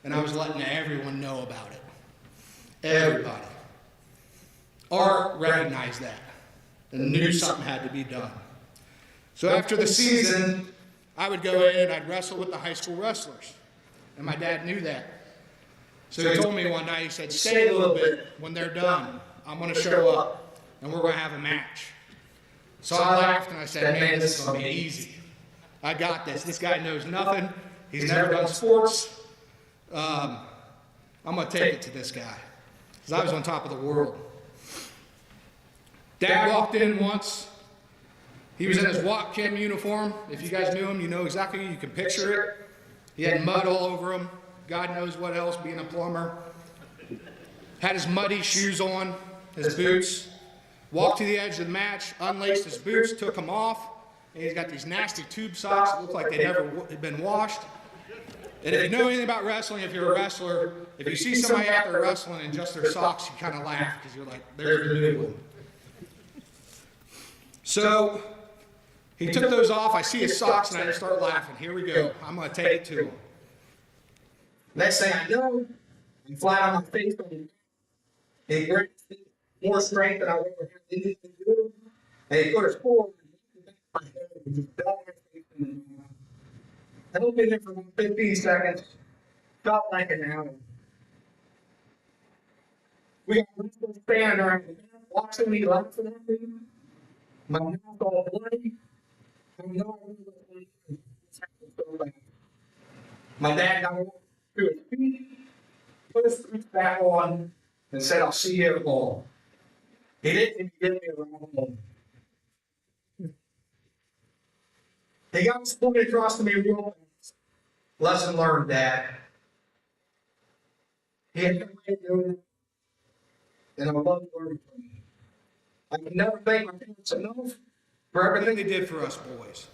and I was letting everyone know about it. Everybody. Art recognized that and knew something had to be done. So after the season, I would go in and I'd wrestle with the high school wrestlers. And my dad knew that. So he told me one night, he said, "Stay a little bit. When they're done, I'm going to show up and we're going to have a match." So I laughed and I said, "Man, this is going to be easy. I got this. This guy knows nothing. He's never done sports. I'm going to take it to this guy." Because I was on top of the world. Dad walked in once. He was in his Watt Kim uniform. If you guys knew him, you know exactly, you can picture it. He had mud all over him. God knows what else, being a plumber. Had his muddy shoes on, his boots. Walked to the edge of the match, unlaced his boots, took them off. And he's got these nasty tube socks that look like they never had been washed. And if you know anything about wrestling, if you're a wrestler, if you see somebody out there wrestling in just their socks, you kind of laugh because you're like, there's the new one. So he took those off. I see his socks and I just start laughing. Here we go. I'm going to take it to him. Next thing I know, I'm flat on my face. He brings more strength than I ever had anything to do. And he put his forward. I looked in there for 15 seconds. Felt like an hour. We got wrestlers standing around watching me laughing at me. My mouth all bloody. I know I really so bad. My dad got up to his feet, put his feet back on, and said, "I'll see you at home." He didn't even give me a ride home. He got his point across to me real fast. Lesson learned, Dad. He had no way of doing it, and I love learning from him. I can never thank my parents enough for everything They did for us boys.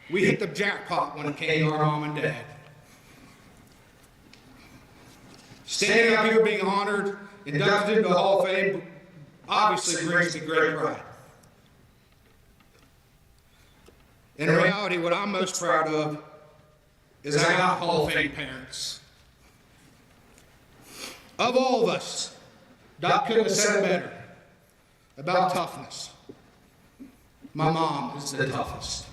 We hit the jackpot when it came to our mom and dad. Standing up here being honored, inducted into the Hall of Fame, obviously brings me great pride. In reality, what I'm most proud of is I got Hall of Fame parents. Of all of us, Doc couldn't have said it better about toughness. My mom is the toughest.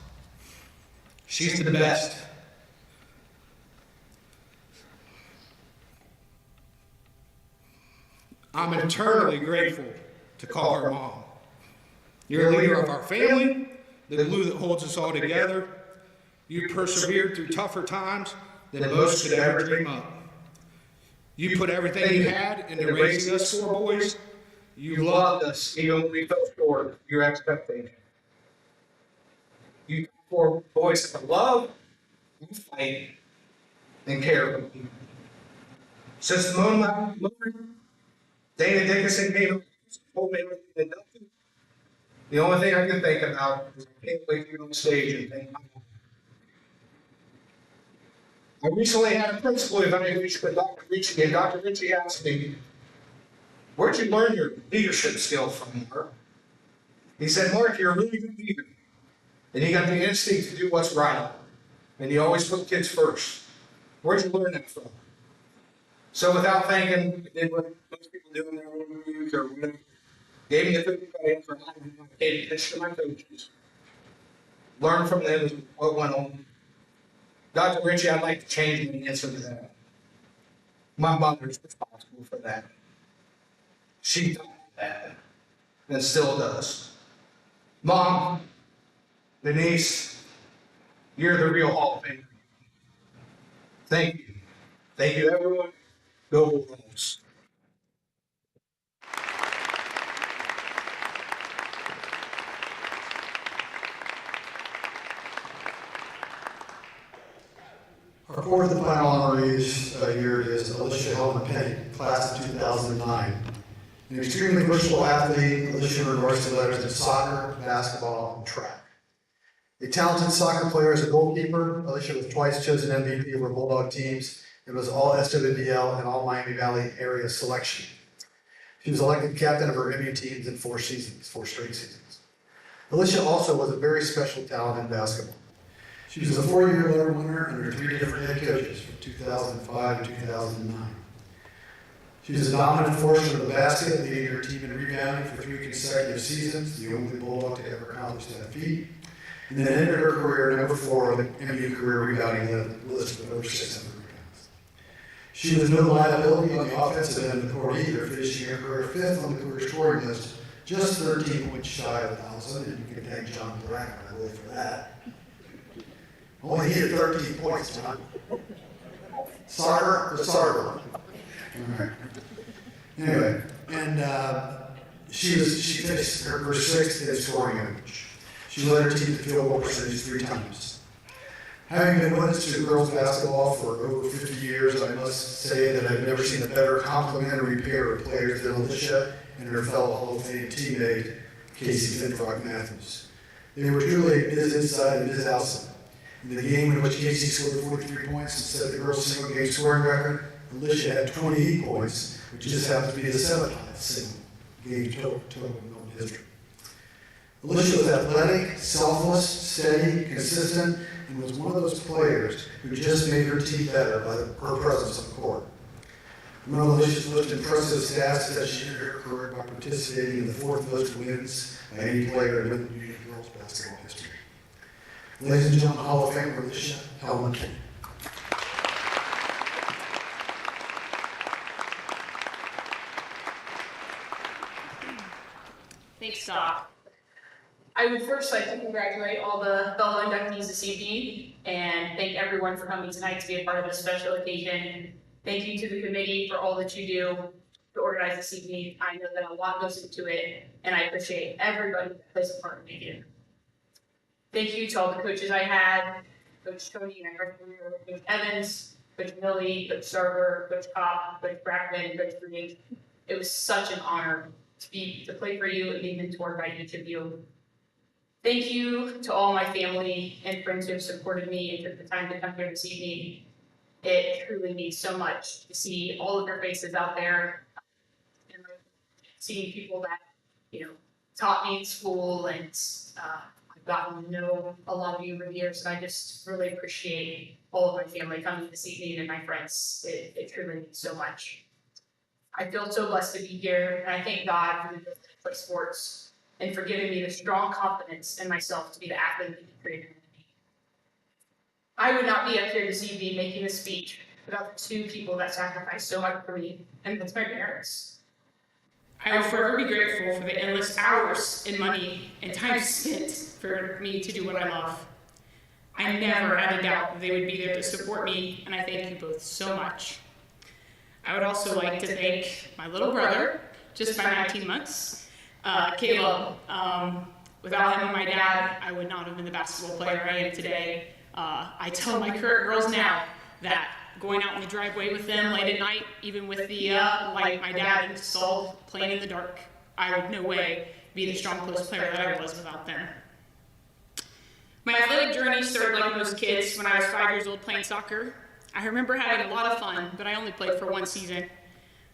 She's the best. I'm eternally grateful to call her mom. You're a leader of our family, the glue that holds us all together. You persevered through tougher times than most could ever dream of. You put everything you had into raising us four boys. You loved us even when we fell short of your expectation. You four boys that love and fight and care for people. Since the moment Dana Dickinson came and told me everything they'd done, the only thing I can think about is I can't wait to get on stage and thank my mom. I recently had a principal evaluation with Dr. Ritchie, and Dr. Ritchie asked me, "Where'd you learn your leadership skills from, Mark?" He said, "Mark, you're a really good leader, and you got the instinct to do what's right, and you always put kids first. Where'd you learn that from?" So without thinking, I did what most people do in their own youth or whatever. Gave me a good credit for how I paid attention to my coaches. Learn from them what went on. Dr. Ritchie, I'd like to change my answer to that. My mother's responsible for that. She taught me that, and still does. Mom, Denise, you're the real Hall of Famer. Thank you. Thank you, everyone. Go Bulls. Our fourth and final honoree this year is Alicia Hellman Penny, class of 2009. An extremely versatile athlete, Alicia earned varsity letters in soccer, basketball, and track. A talented soccer player as a goalkeeper, Alicia was twice chosen MVP of her Bulldog teams and was all SWBL and all Miami Valley area selection. She was elected captain of her MU teams in 4 straight seasons. Alicia also was a very special talent in basketball. She was a 4-year letter winner under 3 different head coaches from 2005 to 2009. She was a dominant force in the basket, leading her team in rebounding for 3 consecutive seasons, the only Bulldog to ever accomplish that feat, and then ended her career number 4 on the MU career rebounding list with over 600 rebounds. She was no liability on the offensive end of the court either, finishing her career 5th on the career scoring list, just 13 points shy of 1,000, and you can thank John Bracken, I believe, for that. Only he had 13 points, John. Soccer, the soccer. All right. Anyway, and she finished her 6th in scoring average. She led her team to field goal percentage 3 times. Having been witness to girls basketball for over 50 years, I must say that I've never seen a better complementary pair of players than Alicia and her fellow Hall of Fame teammate, Casey Finfrock Matthews. They were truly a Ms. Inside and Ms. Outside. In the game in which Casey scored 43 points and set the girls' single game scoring record, Alicia had 28 points, which just happens to be the 7th highest single game total in known history. Alicia was athletic, selfless, steady, consistent, and was one of those players who just made her team better by her presence on the court. One of Alicia's most impressive stats is that she ended her career by participating in the 4th most wins by any player in Milton-Union girls basketball history. Ladies and gentlemen, Hall of Famer Alicia Hellman Penny. Thanks, Doc. I would first like to congratulate all the fellow inductees this evening and thank everyone for coming tonight to be a part of this special occasion. Thank you to the committee for all that you do to organize this evening. I know that a lot goes into it, and I appreciate everybody that plays a part in making it. Thank you to all the coaches I had, Coach Tony and Coach Evans, Coach Millie, Coach Sarver, Coach Kopp, Coach Brackman, Coach Green. It was such an honor to play for you and be mentored by each of you. Thank you to all my family and friends who have supported me and took the time to come here this evening. It truly means so much to see all of your faces out there and seeing people that, taught me in school, and I've gotten to know a lot of you over the years, and I just really appreciate all of my family coming this evening and my friends. It truly means so much. I feel so blessed to be here, and I thank God for the ability to play sports and for giving me the strong confidence in myself to be the athlete that He created me to be. I would not be up here this evening making this speech without the 2 people that sacrificed so much for me, and that's my parents. I will forever be grateful for the endless hours and money and time spent for me to do what I love. I never had a doubt that they would be there to support me, and I thank you both so much. I would also like to thank my little brother, just by 19 months, Caleb. Without him and my dad, I would not have been the basketball player I am today. I tell my current girls now that going out in the driveway with them late at night, even with the light my dad installed, playing in the dark, I would no way be the strong post player that I was without them. My athletic journey started like most kids when I was 5 years old playing soccer. I remember having a lot of fun, but I only played for one season.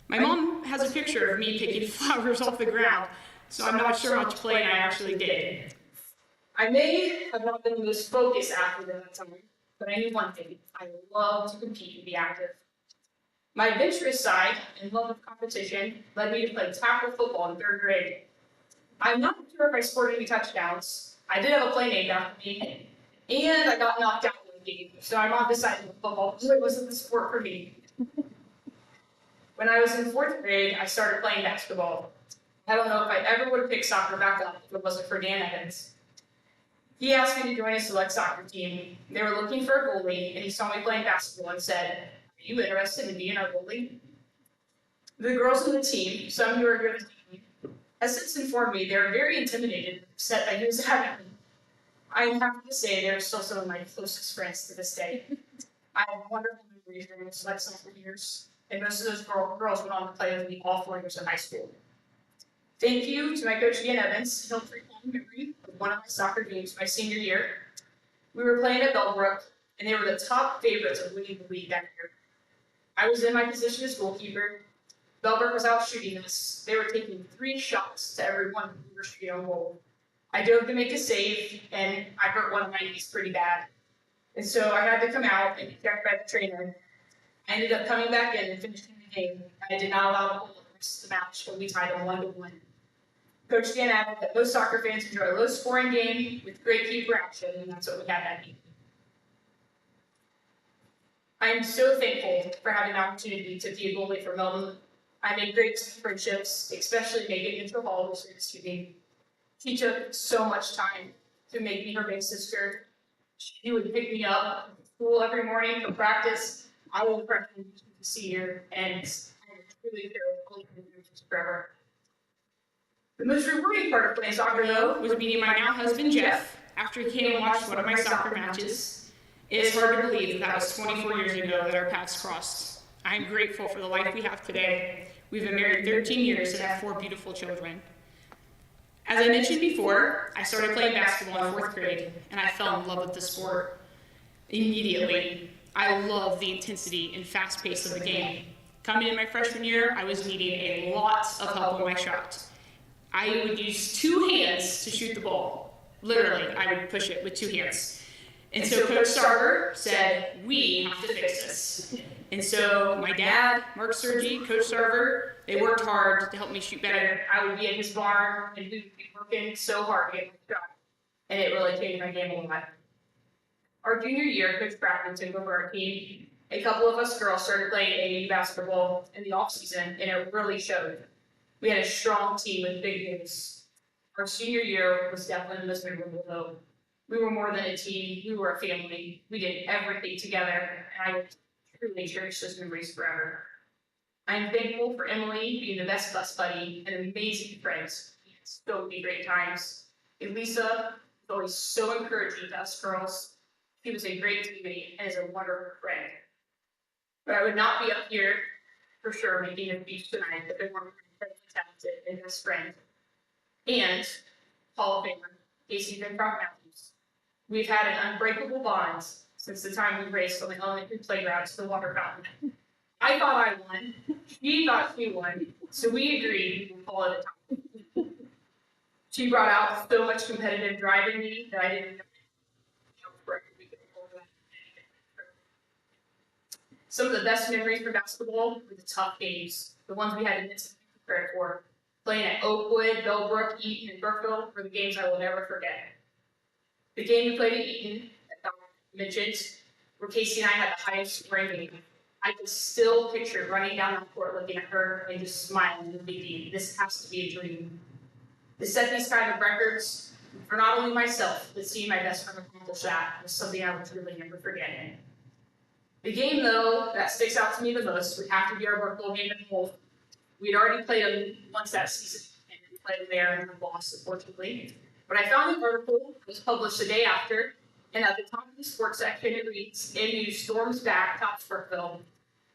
My mom has a picture of me picking flowers off the ground, so I'm not sure how much playing I actually did. I may have not been the most focused athlete at that time, but I knew one thing: I love to compete and be active. My adventurous side and love of competition led me to play tackle football in 3rd grade. I'm not sure if I scored any touchdowns. I did have a play named after me, and I got knocked out in the game, so I'm on this side of the football. It really wasn't the sport for me. When I was in 4th grade, I started playing basketball. I don't know if I ever would have picked soccer back up if it wasn't for Dan Evans. He asked me to join a select soccer team. They were looking for a goalie, and he saw me playing basketball and said, "Are you interested in being our goalie?" The girls on the team, some who are here this evening, have since informed me they were very intimidated and upset that he was having me. I'm happy to say they're still some of my closest friends to this day. I have wonderful memories during those select soccer years, and most of those girls went on to play with me all 4 years of high school. Thank you to my coach, Dan Evans. He'll recall the memory of one of my soccer games my senior year. We were playing at Bellbrook, and they were the top favorites of winning the league that year. I was in my position as goalkeeper. Bellbrook was out shooting us. They were taking 3 shots to every one we were shooting on goal. I dove to make a save, and I hurt one of my knees pretty bad. And so I had to come out and be checked by the trainer. I ended up coming back in and finishing the game. I did not allow a goal the rest of the match, but we tied it 1-1. Coach Dan added that most soccer fans enjoy a low-scoring game with great keeper action, and that's what we had that game. I am so thankful for having the opportunity to be a goalie for Milton. I made great friendships, especially Megan Mitchell Hall, who's here this evening. She took so much time to make me her big sister. She would pick me up at school every morning for practice. I was a freshman to senior, and I really feel forever. The most rewarding part of playing soccer, though, Was meeting my now husband Jeff after he came and watched one of my soccer matches. It is hard to believe that was 24 years ago that our paths crossed. I am grateful for the life we have today. We've been married 13 years and have 4 beautiful children. As I mentioned before, I started playing basketball in 4th grade, and I fell in love with the sport immediately. I love the intensity and fast pace of the game. Coming in my freshman year, I was needing a lot of help on my shot. I would use 2 hands to shoot the ball. Literally, I would push it with 2 hands. And so Coach Sarver said, "We have to fix this." And so my dad, Mark Sergi, Coach Sarver, they worked hard to help me shoot better. I would be in his barn, and we would be working so hard to get my shot. And it really changed my game a lot. Our junior year, Coach Brackman took over our team. A couple of us girls started playing AAU basketball in the off-season, and it really showed. We had a strong team with big names. Our senior year was definitely the most memorable, though. We were more than a team. We were a family. We did everything together, and I truly cherish those memories forever. I am thankful for Emily being the best bus buddy and amazing friends. We had so many great times. Elisa was always so encouraging to us girls. She was a great teammate and is a wonderful friend. But I would not be up here for sure making a speech tonight if it weren't for my talented and best friend and Hall of Famer, Casey Vinfrock Matthews. We've had an unbreakable bond since the time we raced on the elementary playground to the water fountain. I thought I won, she thought she won, so we agreed we would call it a tie. She brought out so much competitive drive in me that I didn't know. Some of the best memories for basketball were the tough games, the ones we had to mentally prepare for. Playing at Oakwood, Bellbrook, Eaton, and Brookville were the games I will never forget. The game we played at Eaton, that Don mentioned, where Casey and I had the highest scoring game. I can still picture running down the court looking at her and just smiling and thinking, this has to be a dream. To set these kind of records for not only myself, but seeing my best friend accomplish that was something I would really never forget. The game, though, that sticks out to me the most would have to be our virtual game at home. We'd already played them once that season, and we played them there and we lost, unfortunately. But I found the article was published the day after, and at the top of the sports section it reads, "MU storms back Topsburgville."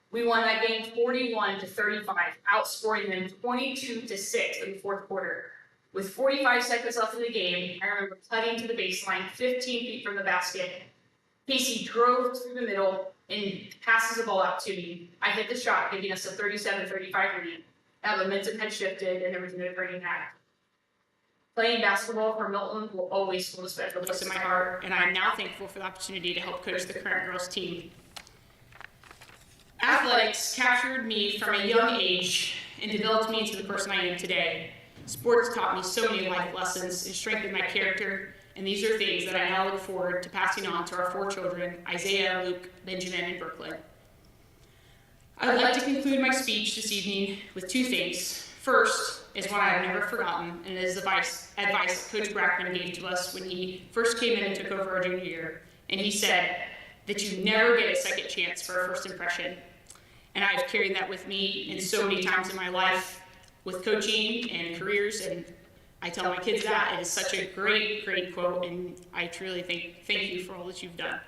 We won that game 41-35, outscoring them 22-6 in the fourth quarter. With 45 seconds left in the game, I remember cutting to the baseline 15 feet from the basket. Casey drove through the middle and passes the ball out to me. I hit the shot, giving us a 37-35 lead. That momentum had shifted, and there was no turning back. Playing basketball for Milton will always hold a special place in my heart, and I am now thankful for the opportunity to help coach the current girls team. Athletics captured me from a young age and developed me into the person I am today. Sports taught me so many life lessons and strengthened my character, and these are things that I now look forward to passing on to our 4 children, Isaiah, Luke, Benjamin, and Brooklyn. I would like to conclude my speech this evening with 2 things. First is one I have never forgotten, and it is the advice that Coach Brackman gave to us when he first came in and took over our junior year. And he said that you never get a second chance for a first impression. And I've carried that with me in so many times in my life with coaching and careers, and I tell my kids that. It is such a great, great quote, and I truly thank you for all that you've done.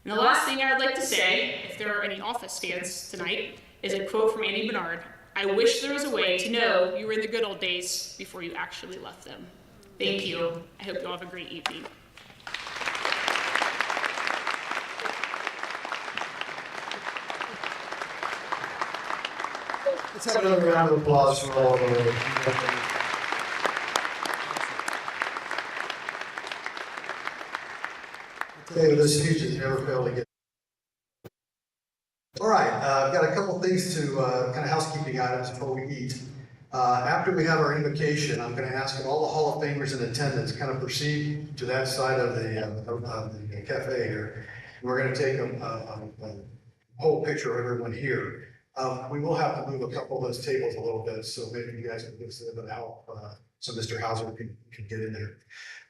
And the last thing I'd like to say, if there are any office stands tonight, is a quote from Annie Bernard. "I wish there was a way to know you were in the good old days before you actually left them." Thank you. I hope you all have a great evening. Let's have another round of applause for all of our. Okay, this speech has never failed to get. All right, I've got a couple things to kind of housekeeping items before we eat. After we have our invocation, I'm going to ask all the Hall of Famers in attendance kind of proceed to that side of the cafe here. We're going to take a whole picture of everyone here. We will have to move a couple of those tables a little bit, so maybe you guys can give us a little bit of help so Mr. Hauser can get in there.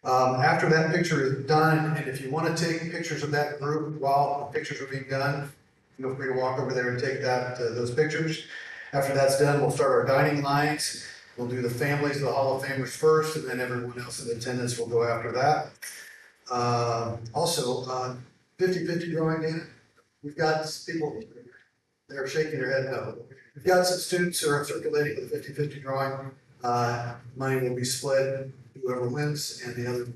After that picture is done, and if you want to take pictures of that group while the pictures are being done, feel free to walk over there and take those pictures. After that's done, we'll start our dining lines. We'll do the families of the Hall of Famers first, and then everyone else in attendance will go after that. Also, 50-50 drawing, Dan. We've got people, they're shaking their head no. We've got some students who are circulating with a 50-50 drawing. Money will be split, whoever wins, and the other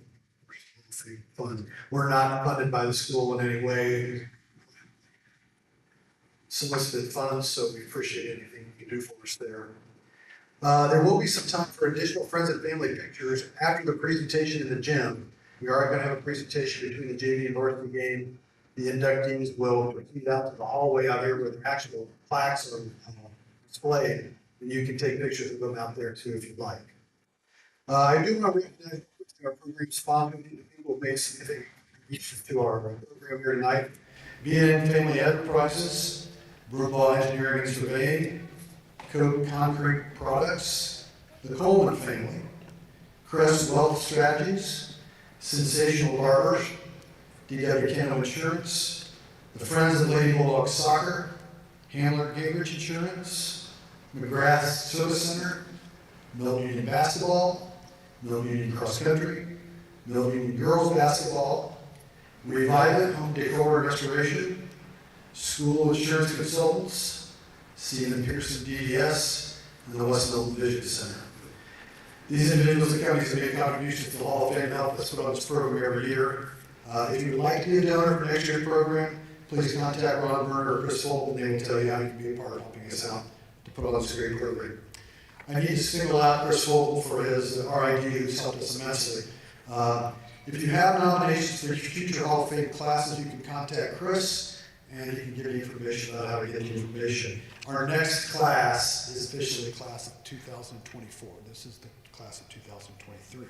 fund. We're not funded by the school in any way. Solicited funds, so we appreciate anything you can do for us there. There will be some time for additional friends and family pictures after the presentation in the gym. We are going to have a presentation between the JV and varsity game. The inductees will proceed out to the hallway out here where the actual plaques are displayed, and you can take pictures of them out there too if you'd like. I do want to recognize our program sponsors, the people who made significant contributions to our program here tonight. BN Family Enterprises, Brooklaw Engineering and Surveying, Coke Concrete Products, the Coleman Family, Crest Wealth Strategies, Sensational Barbers, DW Cano Insurance, the Friends of Lady Bulldog Soccer, Handler Gingrich Insurance, McGrath Service Center, Milton-Union Basketball, Milton-Union Cross Country, Milton-Union Girls Basketball, Revive It Home Decor and Restoration, School Insurance Consultants, Stephen Pearson DDS, and the West Milton Vision Center. These individuals and companies have made contributions to the Hall of Fame and help us put on this program every year. If you would like to be a donor for next year's program, please contact Ron Berger or Chris Holt, and they will tell you how you can be a part of helping us out to put on this great program. I need to single out Chris Holt for his RID, who's helped us immensely. If you have nominations for future Hall of Fame classes, you can contact Chris, and he can give you information about how to get the information. Our next class is officially the class of 2024. This is the class of 2023.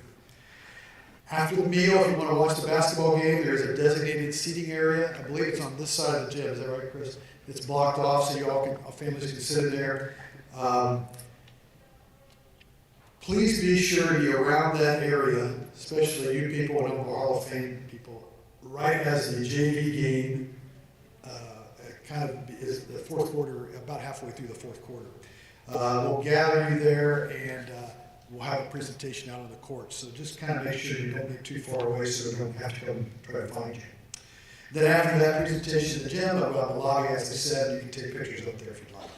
After the meal, if you want to watch the basketball game, there's a designated seating area. I believe it's on this side of the gym. Is that right, Chris? It's blocked off so you all can, families can sit in there. Please be sure to be around that area, especially you people and our Hall of Fame people, right as the JV game kind of is the fourth quarter, about halfway through the fourth quarter. We'll gather you there and we'll have a presentation out on the court. So just kind of make sure you don't get too far away so we don't have to come try to find you. Then after that presentation in the gym, I'll go out in the lobby, as I said, you can take pictures up there if you'd like.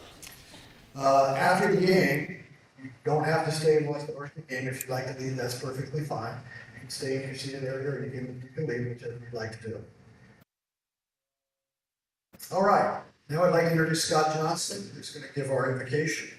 After the game, you don't have to stay and watch the rest of the game. If you'd like to leave, that's perfectly fine. You can stay in your seated area or you can leave, whichever you'd like to do. All right, now I'd like to introduce Scott Johnson, who's going to give our invocation.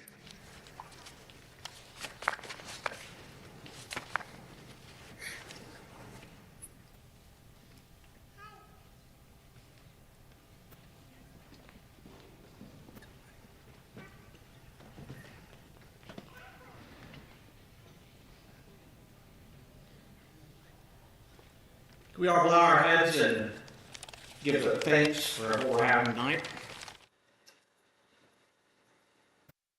We all bow our heads and give a thanks for what we're having tonight.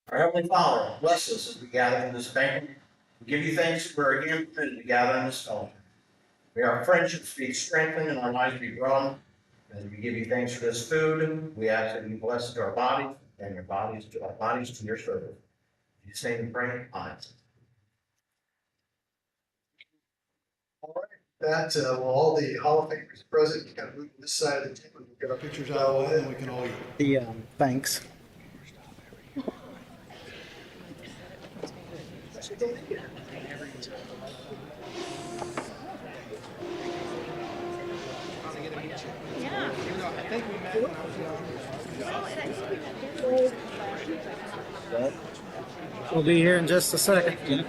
Our Heavenly Father, bless us as we gather in this banquet. We give you thanks for again permitted to gather in this fellowship. May our friendships be strengthened and our lives be broadened. As we give you thanks for this food, we ask that you bless it to our bodies and our bodies to your service. In Jesus' name we pray. Amen. All right. That, all the Hall of Famers present, you kind of move to this side of the table and we'll get our pictures out of the way and we can all eat. The thanks. We'll be here in just a second.